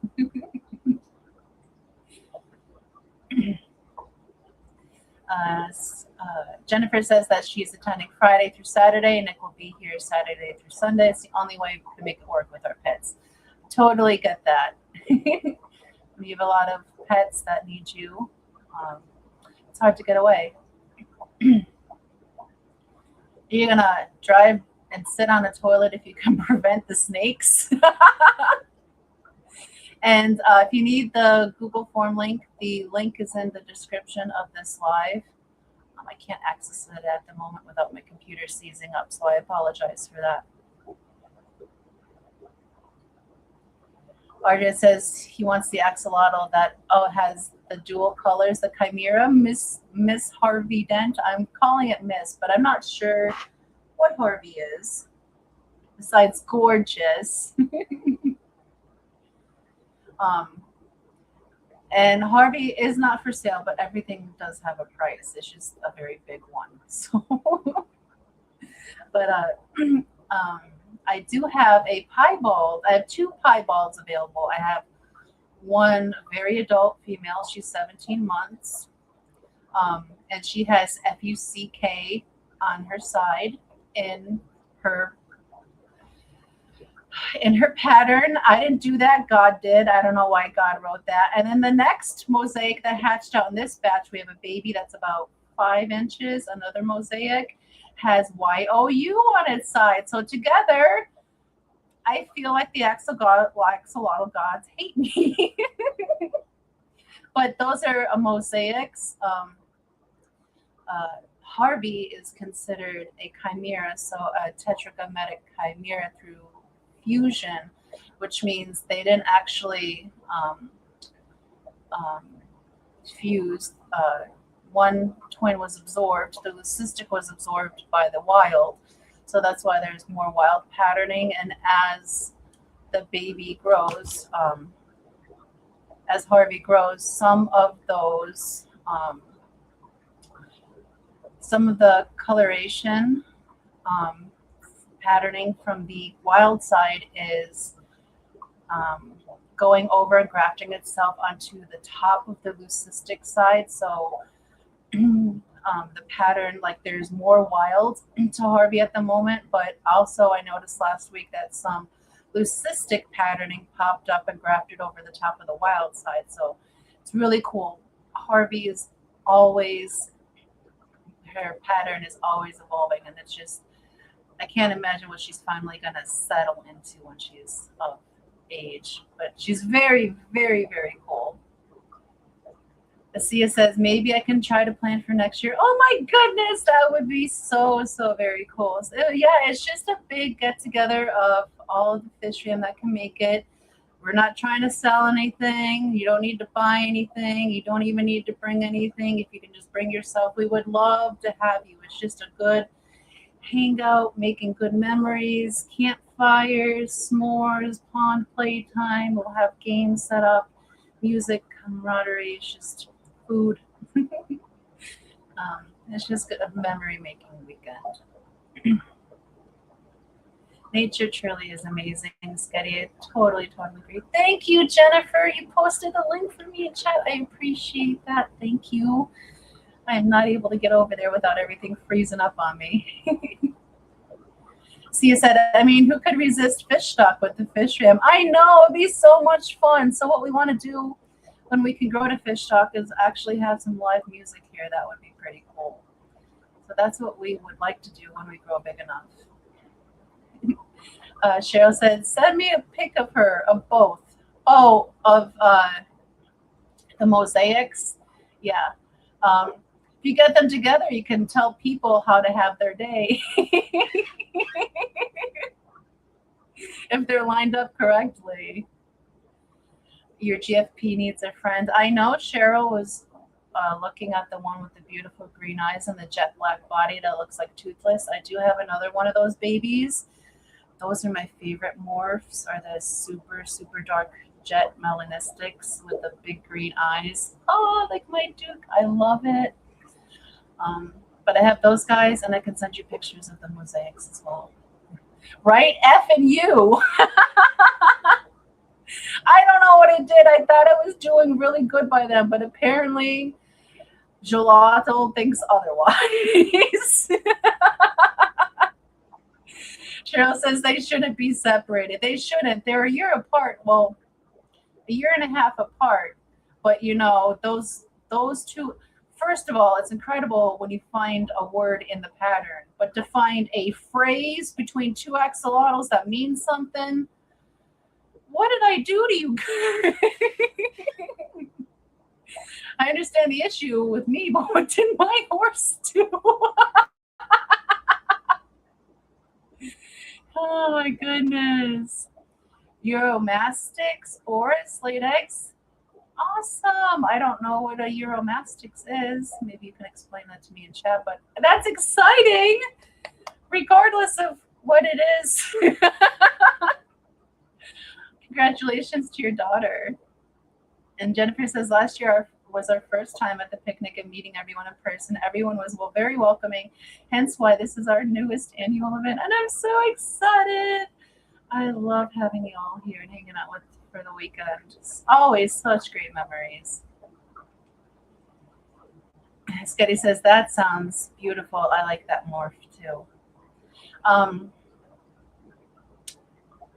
S2: Jennifer says that she's attending Friday through Saturday. Nick will be here Saturday through Sunday. It's the only way we can make it work with our pets. Totally get that. We have a lot of pets that need you. It's hard to get away. You're going to drive and sit on a toilet if you can prevent the snakes. And if you need the Google form link, the link is in the description of this live. I can't access it at the moment without my computer seizing up, so I apologize for that. RJ says he wants the axolotl that has the dual colors, the chimera. Miss Harvey Dent. I'm calling it Miss, but I'm not sure what Harvey is. Besides gorgeous. And Harvey is not for sale, but everything does have a price. It's just a very big one. So, but I do have a piebald. I have 2 piebalds available. I have one very adult female. She's 17 months. And she has FUCK on her side in her pattern. I didn't do that. God did. I don't know why God wrote that. And then the next mosaic that hatched out in this batch, we have a baby that's about 5 inches. Another mosaic has YOU on its side. So together, I feel like the axolotl gods hate me. But those are mosaics. Harvey is considered a chimera, so a tetragrammatic chimera through fusion, which means they didn't actually fuse. One twin was absorbed, the leucistic was absorbed by the wild, so that's why there's more wild patterning. And as the baby grows, as Harvey grows, some of those, some of the coloration patterning from the wild side is going over and grafting itself onto the top of the leucistic side. So the pattern, like there's more wild to Harvey at the moment, but also I noticed last week that some leucistic patterning popped up and grafted over the top of the wild side. So it's really cool. Harvey is always, her pattern is always evolving, and it's just, I can't imagine what she's finally going to settle into when she's of age, but she's very, very, very cool. Asia says, maybe I can try to plan for next year. Oh my goodness, that would be so, so very cool. So, yeah, it's just a big get together of all of the Fish Fam that can make it. We're not trying to sell anything. You don't need to buy anything. You don't even need to bring anything. If you can just bring yourself, we would love to have you. It's just a good hangout, making good memories, campfires, s'mores, pond playtime. We'll have games set up, music, camaraderie. It's just food. It's just a memory-making weekend. Nature truly is amazing, Sketty. I totally agree. Thank you, Jennifer. You posted a link for me in chat. I appreciate that. Thank you. I am not able to get over there without everything freezing up on me. Sia said, I mean, who could resist fish stock with the Fish Fam? I know, it'd be so much fun. So what we want to do when we can grow to fish stock is actually have some live music here. That would be pretty cool. So that's what we would like to do when we grow big enough. Cheryl said, send me a pic of her, of both. Oh, of the mosaics? Yeah. If you get them together, you can tell people how to have their day. If they're lined up correctly. Your GFP needs a friend. I know Cheryl was looking at the one with the beautiful green eyes and the jet black body that looks like Toothless. I do have another one of those babies. Those are my favorite morphs, are the super, super dark jet melanistics with the big green eyes. Oh, like my Duke. I love it. But I have those guys, and I can send you pictures of the mosaics as well. Right? F and you. I don't know what it did. I thought I was doing really good by them, but apparently Gelato thinks otherwise. Cheryl says they shouldn't be separated. They shouldn't. They're a year apart. Well, a year and a half apart. But, you know, those two, first of all, it's incredible when you find a word in the pattern. But to find a phrase between two axolotls that means something, what did I do to you? I understand the issue with me, but what did my horse do? Oh my goodness. Euromastics, Oris, laid eggs. Awesome. I don't know what a Euromastix is. Maybe you can explain that to me in chat, but that's exciting, regardless of what it is. Congratulations to your daughter. And Jennifer says, last year was our first time at the picnic and meeting everyone in person. Everyone was very welcoming, hence why this is our newest annual event. And I'm so excited. I love having you all here and hanging out with for the weekend. It's always such great memories. Sketty says, that sounds beautiful. I like that morph too.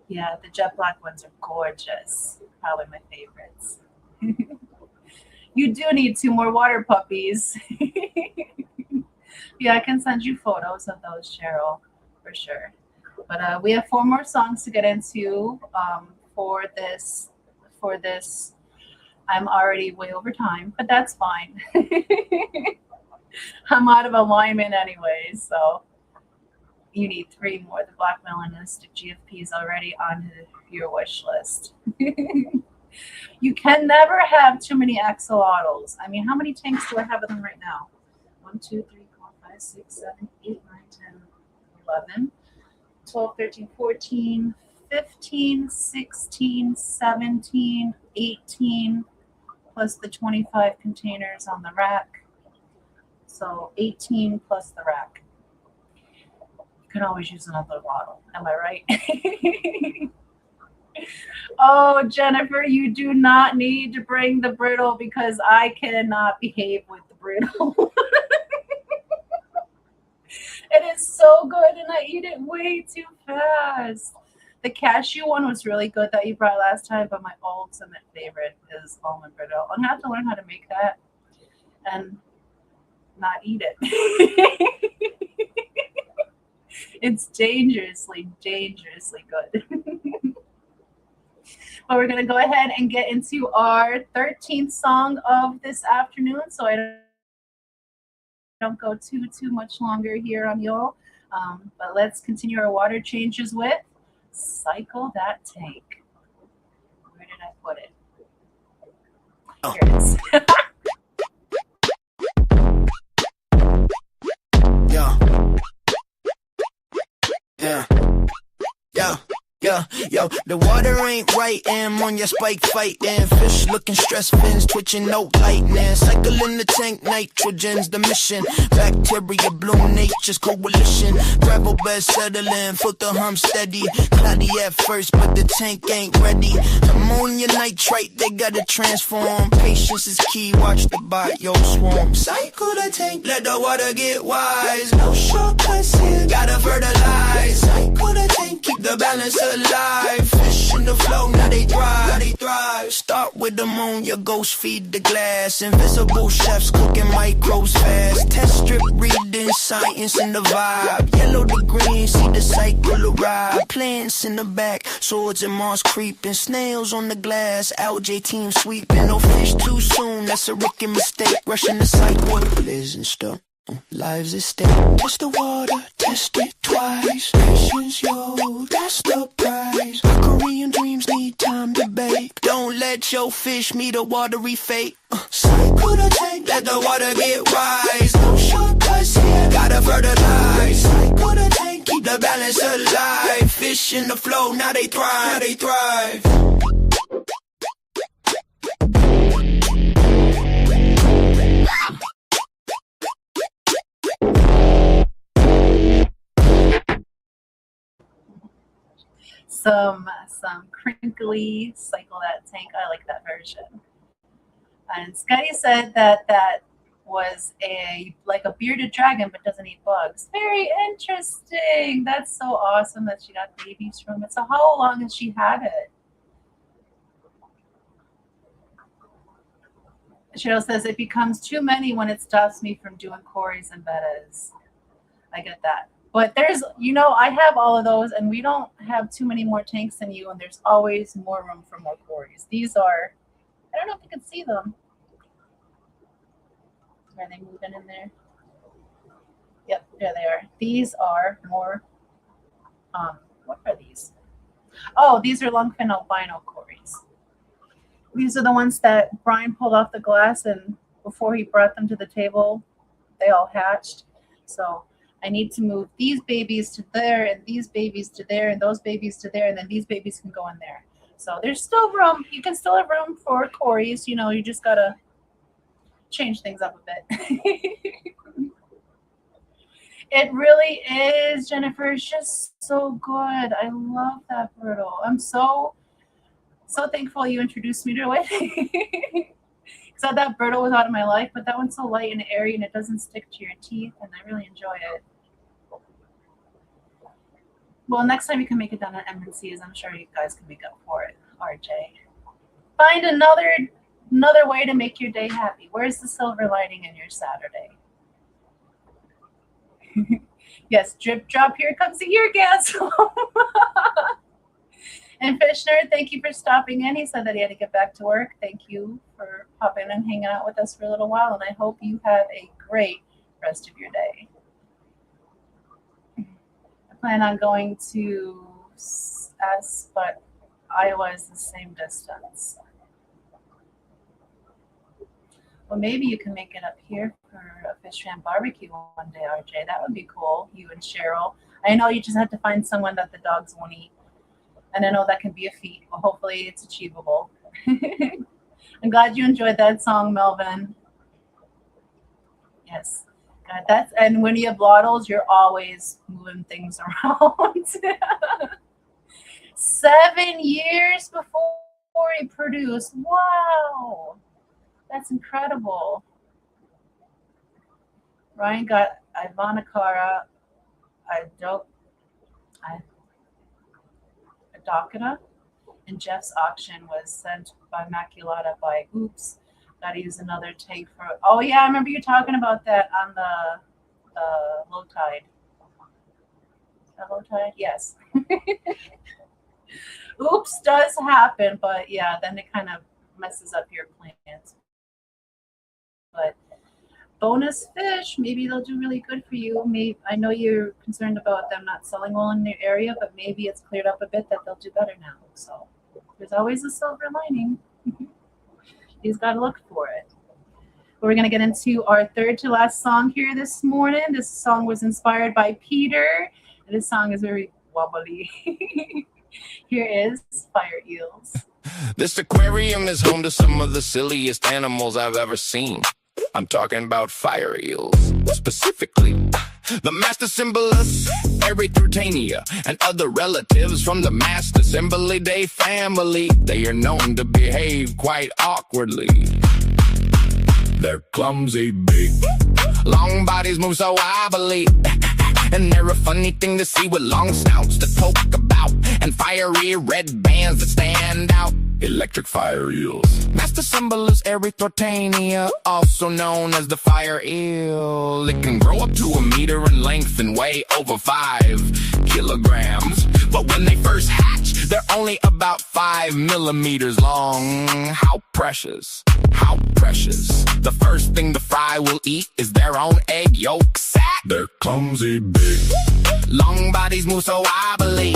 S2: Yeah, the jet black ones are gorgeous. Probably my favorites. You do need 2 more water puppies. Yeah, I can send you photos of those, Cheryl, for sure. But we have 4 more songs to get into for this. I'm already way over time, but that's fine. I'm out of alignment anyway, so you need 3 more. The black melanistic GFP is already on your wish list. You can never have too many axolotls. I mean, how many tanks do I have of them right now? 1, 2, 3, 4, 5, 6, 7, 8, 9, 10, 11, 12, 13, 14, 15, 16, 17, 18, plus the 25 containers on the rack. So 18 plus the rack. You can always use another bottle. Am I right? Oh, Jennifer, you do not need to bring the brittle because I cannot behave with the brittle. It is so good and I eat it way too fast. The cashew one was really good that you brought last time, but my ultimate favorite is almond brittle. I'm going to have to learn how to make that and not eat it. It's dangerously, dangerously good. But we're going to go ahead and get into our 13th song of this afternoon, so I don't go too much longer here on y'all. But let's continue our water changes with Cycle That Tank. Where did I put it? Here it is.
S5: Yo, the water ain't right, and I'm on your spike fighting. Fish looking stressed, fins twitching, no lightning. Cycle in the tank, nitrogen's the mission. Bacteria, bloom nature's coalition. Gravel bed settling, filter hum steady. Cloudy at first, but the tank ain't ready. Ammonia nitrite, they gotta transform. Patience is key, watch the bio swarm. Cycle the tank, let the water get wise. No shortcuts here, gotta fertilize. Cycle the tank, keep the balance alive. Fish in the flow, now they thrive. Start with ammonia, ghost feed the glass. Invisible chefs cooking microbes fast. Test strip reading, science in the vibe. Yellow to green, see the cycle arrive. Plants in the back, swords and moss creeping. Snails on the glass, algae team sweeping. No fish too soon, that's a rookie mistake. Rushing the cycle, lives and stuff. Lives at stake. Test the water, test it twice. Patience, yo, that's the prize. Korean dreams need time to bake. Don't let your fish meet a watery fate. Cycle the tank, let the water get wise. No shortcuts here, gotta fertilize. Cycle the tank, keep the balance alive. Fish in the flow, now they thrive.
S2: Some crinkly Cycle That Tank. I like that version. And Scotty said that was like a bearded dragon but doesn't eat bugs. Very interesting. That's so awesome that she got babies from it. So how long has she had it? Cheryl says it becomes too many when it stops me from doing Corey's and Betta's. I get that. But there's, I have all of those, and we don't have too many more tanks than you, and there's always more room for more Corys. These are, I don't know if you can see them. Are they moving in there? Yep, there they are. These are more, what are these? Oh, these are lungfin albino Corys. These are the ones that Brian pulled off the glass, and before he brought them to the table, they all hatched. So I need to move these babies to there, and these babies to there, and those babies to there, and then these babies can go in there. So there's still room. You can still have room for Corys. You just got to change things up a bit. It really is, Jennifer. It's just so good. I love that brittle. I'm so thankful you introduced me to it. So that brittle was out of my life, but that one's so light and airy, and it doesn't stick to your teeth, and I really enjoy it. Well, next time you can make it down at M&C's, I'm sure you guys can make up for it, RJ. Find another way to make your day happy. Where's the silver lining in your Saturday? Yes, drip drop, here comes the orgasm. And Fishner, thank you for stopping in. He said that he had to get back to work. Thank you for popping and hanging out with us for a little while, and I hope you have a great rest of your day. I plan on going to S, but Iowa is the same distance. Well, maybe you can make it up here for a fish fan barbecue one day, RJ. That would be cool, you and Cheryl. I know you just have to find someone that the dogs won't eat. And I know that can be a feat, but hopefully it's achievable. I'm glad you enjoyed that song, Melvin. Yes. God, and when you have Lottles, you're always moving things around. 7 years before he produced. Wow. That's incredible. Ryan got Ivanakara, Adakata, and Jeff's auction was sent by Maculata by Oops. Gotta use another tank for. Oh yeah, I remember you talking about that on the low tide. Is that low tide? Yes. Oops does happen, but yeah, then it kind of messes up your plans. But bonus fish, maybe they'll do really good for you. Maybe I know you're concerned about them not selling well in your area, but maybe it's cleared up a bit that they'll do better now. So there's always a silver lining. You just got to look for it. We're going to get into our third to last song here this morning. This song was inspired by Peter. And this song is very wobbly. Here is Fire Eels.
S3: This aquarium is home to some of the silliest animals I've ever seen. I'm talking about fire eels, specifically the master symbolus, Erythrotania, and other relatives from the master Symbolidae family. They are known to behave quite awkwardly. They're clumsy, big, long bodies move so wobbly, and they're a funny thing to see with long snouts that poke about and fiery red bands that stand out. Electric fire eels. Master symbolus Erythrotania, also known as the fire eel. It can grow up to 1 meter in length and weigh over 5 kilograms. But when they first hatch, they're only about 5 millimeters long. How precious, how precious. The first thing the fry will eat is their own egg yolk sac. They're clumsy, big, long bodies move so wobbly,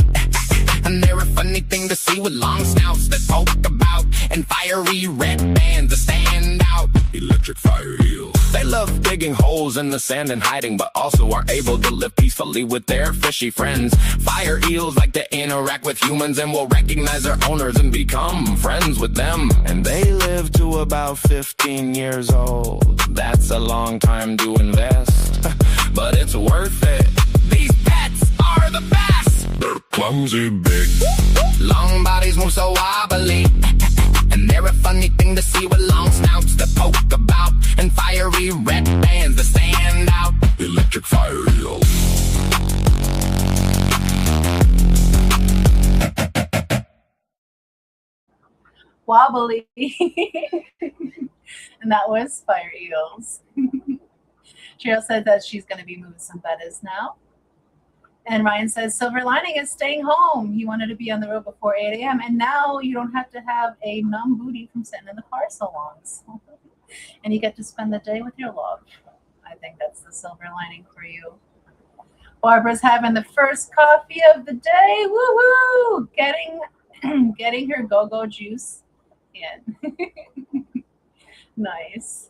S3: and they're a funny thing to see with long snouts that poke about and fiery red bands that stand out. Electric fire eels. They love digging holes in the sand and hiding, but also are able to live peacefully with their fishy friends. Fire eels like to interact with humans and will recognize their owners and become friends with them. And they live to about 15 years old. That's a long time to invest, but it's worth it. These pets are the best. They're clumsy, big, long bodies move so wobbly, and they're a funny thing to see with long snouts that poke about and fiery red bands that stand out. Electric fire eels.
S2: Wobbly. And that was Fire Eels. Cheryl said that she's going to be moving some bettas now. And Ryan says, silver lining is staying home. He wanted to be on the road before 8 a.m. And now you don't have to have a numb booty from sitting in the car so long. And you get to spend the day with your love. I think that's the silver lining for you. Barbara's having the first coffee of the day. Woo-hoo! Getting her go-go juice in. Nice.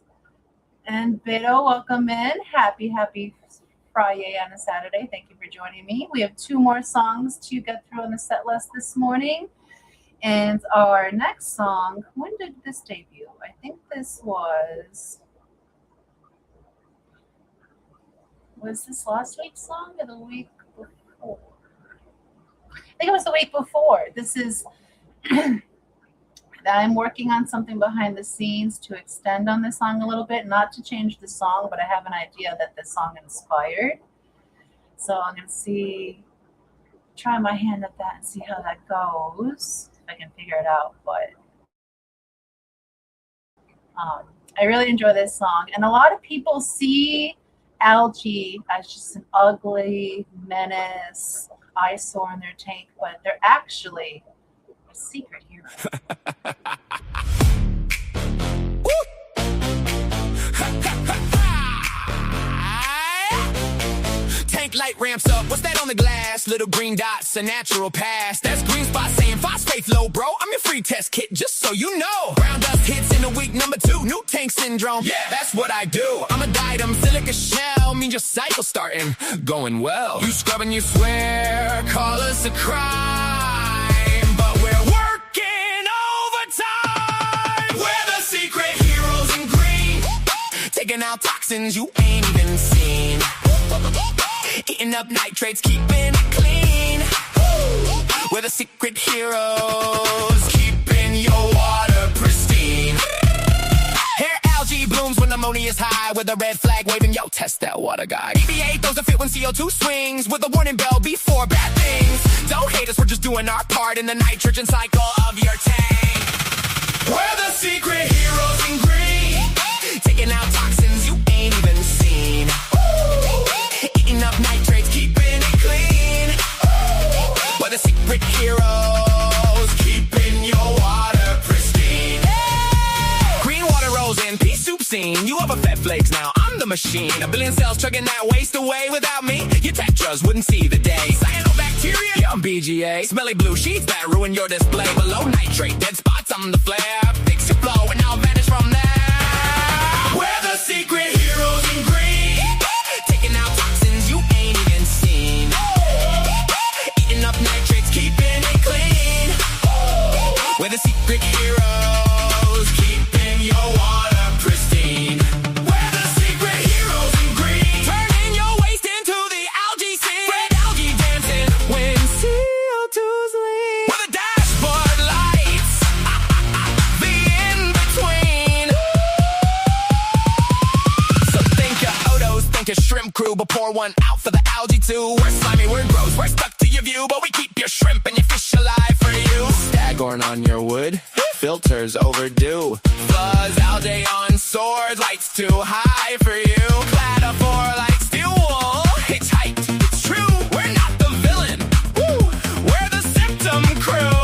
S2: And Beto, welcome in. Happy Friday on a Saturday. Thank you for joining me. We have 2 more songs to get through on the set list this morning. And our next song, when did this debut? I think this was this last week's song or the week before? I think it was the week before. This is I'm working on something behind the scenes to extend on this song a little bit, not to change the song, but I have an idea that this song inspired. So I'm going to try my hand at that and see how that goes, if I can figure it out. But I really enjoy this song. And a lot of people see algae as just an ugly menace, eyesore in their tank, but they're actually a secret hero.
S3: Tank light ramps up. What's that on the glass? Little green dots, a natural pass. That's green spot saying phosphate low, bro. I'm your free test kit, just so you know. Brown dust hits in a week number 2. New tank syndrome. Yeah, that's what I do. I'm a diadem, silica shell. Means your cycle starting, going well. You scrub and you swear, call us a crime, but we're working overtime. We're the secret heroes in green, taking out toxins you ain't even seen. Eating up nitrates, keeping it clean. We're the secret heroes, keeping your water pristine. Hair algae blooms when ammonia is high, with a red flag waving, yo, test that water guy. EPA throws a fit when CO2 swings, with a warning bell before bad things. Don't hate us, we're just doing our part in the nitrogen cycle of your tank. We're the secret heroes in green, taking out toxins you ain't even seen. Eating up nitrates, keeping it clean. We're the secret heroes.
S6: machine. A billion cells chugging that waste away. Without me, your tetras wouldn't see the day. Cyanobacteria, yeah, I'm BGA. Smelly blue sheets that ruin your display. Below nitrate, dead spots, I'm the flare. Fix your flow and I'll vanish from there. We're the secret heroes in green. Taking out toxins you ain't even seen. Eating up nitrates, keeping it clean. We're the secret heroes, keeping your water pristine. We're the secret heroes in green. Turning your waste into the algae scene. Red algae dancing when CO2's lean. We're the dashboard lights, the in-between. So think your Odos, think your shrimp crew, but pour one out for the algae too. We're slimy, we're gross, we're stuck to your view, but we keep your shrimp and your fish alive for you. Staghorn on your wood, filters overdue. Fuzz, algae on swords, lights too high for you. Cladophore like steel wool, hitchhiked, it's true. We're not the villain, woo. We're the symptom crew.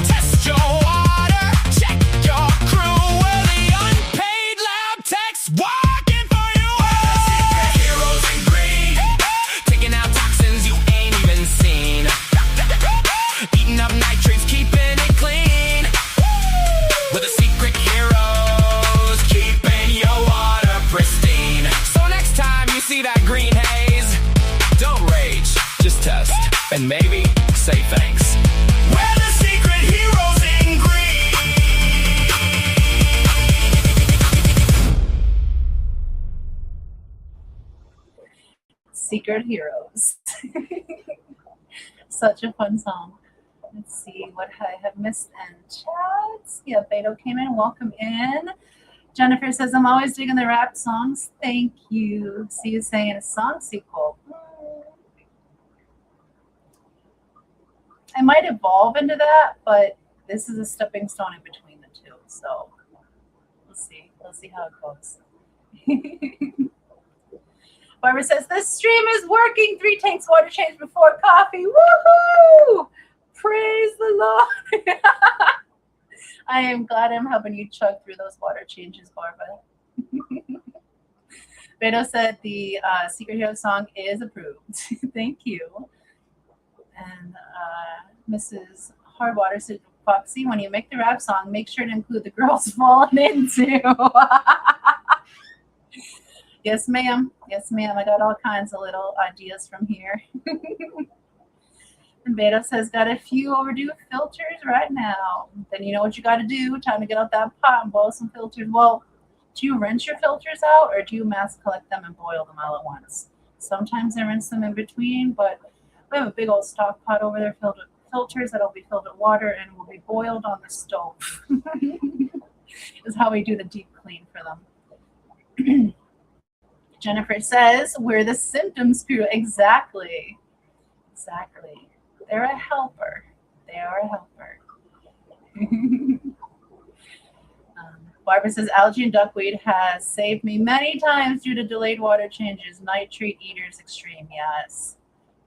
S6: Test your water, check your crew. We're the unpaid lab techs working for you. We're the secret heroes in green. Taking out toxins you ain't even seen. Eating up nitrates, keeping it clean. We're the secret heroes, keeping your water pristine. So next time you see that green haze, don't rage, just test, and maybe say thanks. We're the secret heroes in green.
S2: Secret Heroes. Such a fun song. Let's see what I have missed in chat. Yeah, Beto came in. Welcome in. Jennifer says, I'm always digging the rap songs. Thank you. See you saying a song sequel. I might evolve into that, but this is a stepping stone in between the two. So we'll see. We'll see how it goes. Barbara says, this stream is working. 3 tanks water change before coffee. Woohoo! Praise the Lord. I am glad I'm helping you chug through those water changes, Barbara. Beto said the Secret Hero song is approved. Thank you. And Mrs. Hardwater said, Foxy, when you make the rap song, make sure to include the girls falling in too. Yes, ma'am. Yes, ma'am. I got all kinds of little ideas from here. And Beto says, got a few overdue filters right now. Then you know what you got to do. Time to get out that pot and boil some filters. Well, do you rinse your filters out or do you mass collect them and boil them all at once? Sometimes I rinse them in between, but we have a big old stock pot over there filled with filters that'll be filled with water and will be boiled on the stove. Is how we do the deep clean for them. Jennifer says, we're the symptoms crew. Exactly. Exactly. They're a helper. They are a helper. Barbara says, algae and duckweed has saved me many times due to delayed water changes. Nitrate eaters extreme. Yes.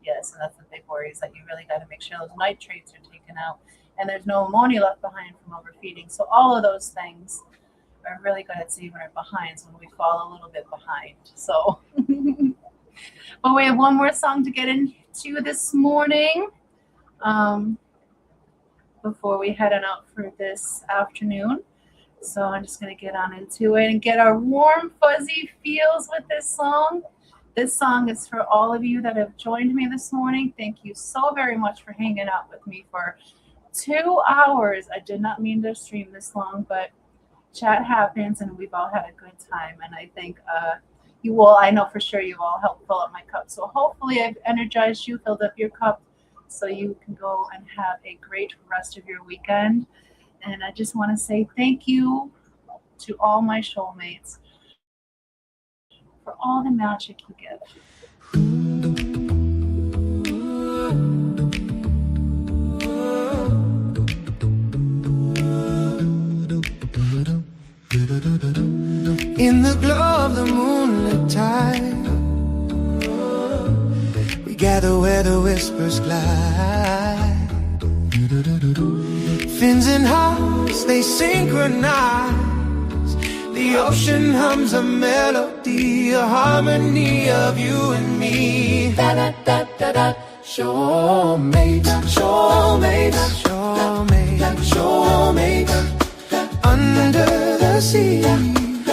S2: Yes, and that's the big worry is that you really got to make sure those nitrates are taken out and there's no ammonia left behind from overfeeding. So all of those things are really good at saving our behinds when we fall a little bit behind. So, but we have one more song to get into this morning before we head on out for this afternoon. So I'm just going to get on into it and get our warm, fuzzy feels with this song. This song is for all of you that have joined me this morning. Thank you so very much for hanging out with me for 2 hours. I did not mean to stream this long, but chat happens and we've all had a good time. And I think you will, I know for sure you've all helped fill up my cup. So hopefully I've energized you, filled up your cup so you can go and have a great rest of your weekend. And I just want to say thank you to all my soulmates for all the magic you give.
S5: In the glow of the moonlit tide, we gather where the whispers glide. Fins and hearts, they synchronize. The ocean hums a melody, a harmony of you and me. Da da da da da. Soulmate, soulmate, soulmate, soulmate. Under the sea,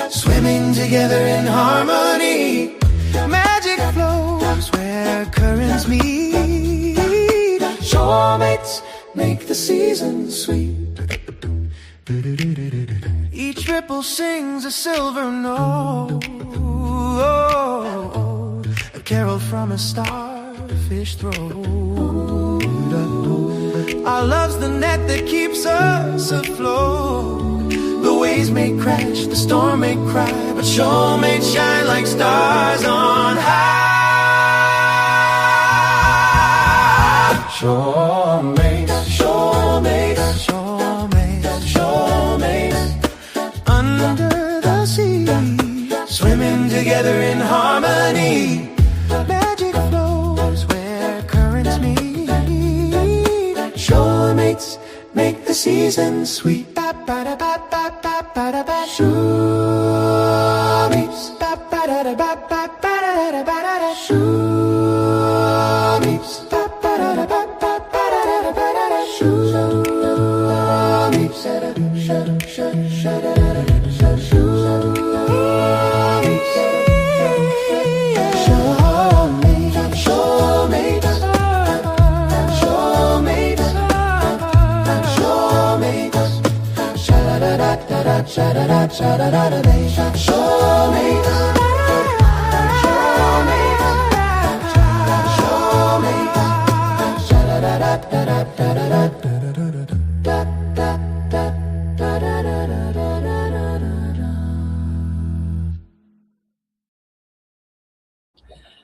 S5: swimming together in harmony. Magic flows where currents meet. Soulmates make the season sweet. Each ripple sings a silver note, a carol from a starfish throat. Our love's the net that keeps us afloat. The waves may crash, the storm may cry, but soulmates shine like stars on high. Soulmates, soulmates, soulmates, soulmates. Under the sea, swimming together in harmony. Magic flows where currents meet. Soulmates make the season sweet. Soulmates.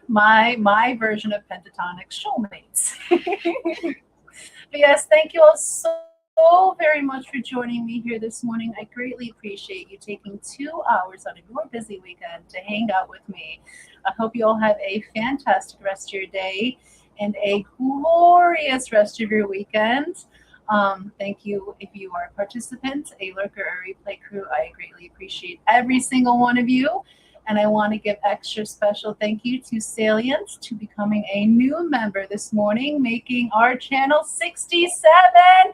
S2: My version of pentatonic soulmates. But yes, thank you all so very much for joining me here this morning. I greatly appreciate you taking 2 hours out of your busy weekend to hang out with me. I hope you all have a fantastic rest of your day and a glorious rest of your weekend. Thank you if you are a participant, a lurker, or a replay crew. I greatly appreciate every single one of you. And I want to give extra special thank you to Salient to becoming a new member this morning, making our channel 67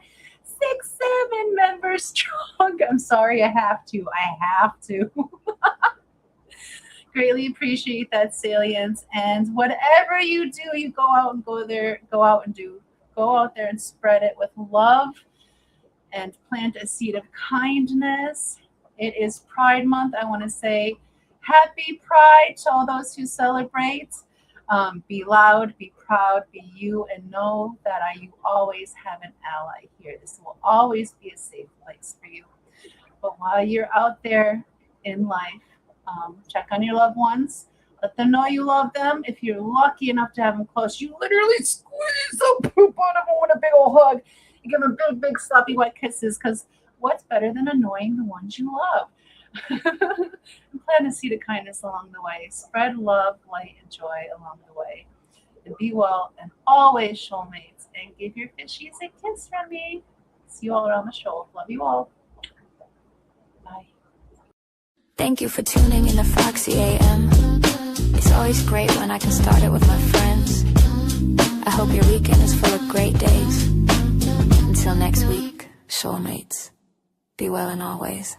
S2: members strong. I'm sorry, I have to. Greatly appreciate that, Salient. And whatever you do, you go out there and spread it with love and plant a seed of kindness. It is Pride Month. I want to say Happy Pride to all those who celebrate. Be loud, be proud, be you, and know that you always have an ally here. This will always be a safe place for you. But while you're out there in life, check on your loved ones. Let them know you love them. If you're lucky enough to have them close, you literally squeeze the poop out of them with a big old hug. You give them big sloppy wet kisses, because what's better than annoying the ones you love? Plan to see the kindness along the way. Spread love, light, and joy along the way. And be well and always soulmates. And give your fishies a kiss from me. See you all around the show. Love you all. Bye.
S1: Thank you for tuning in to Foxie A.M. It's always great when I can start it with my friends. I hope your weekend is full of great days. Until next week, soulmates. Be well and always.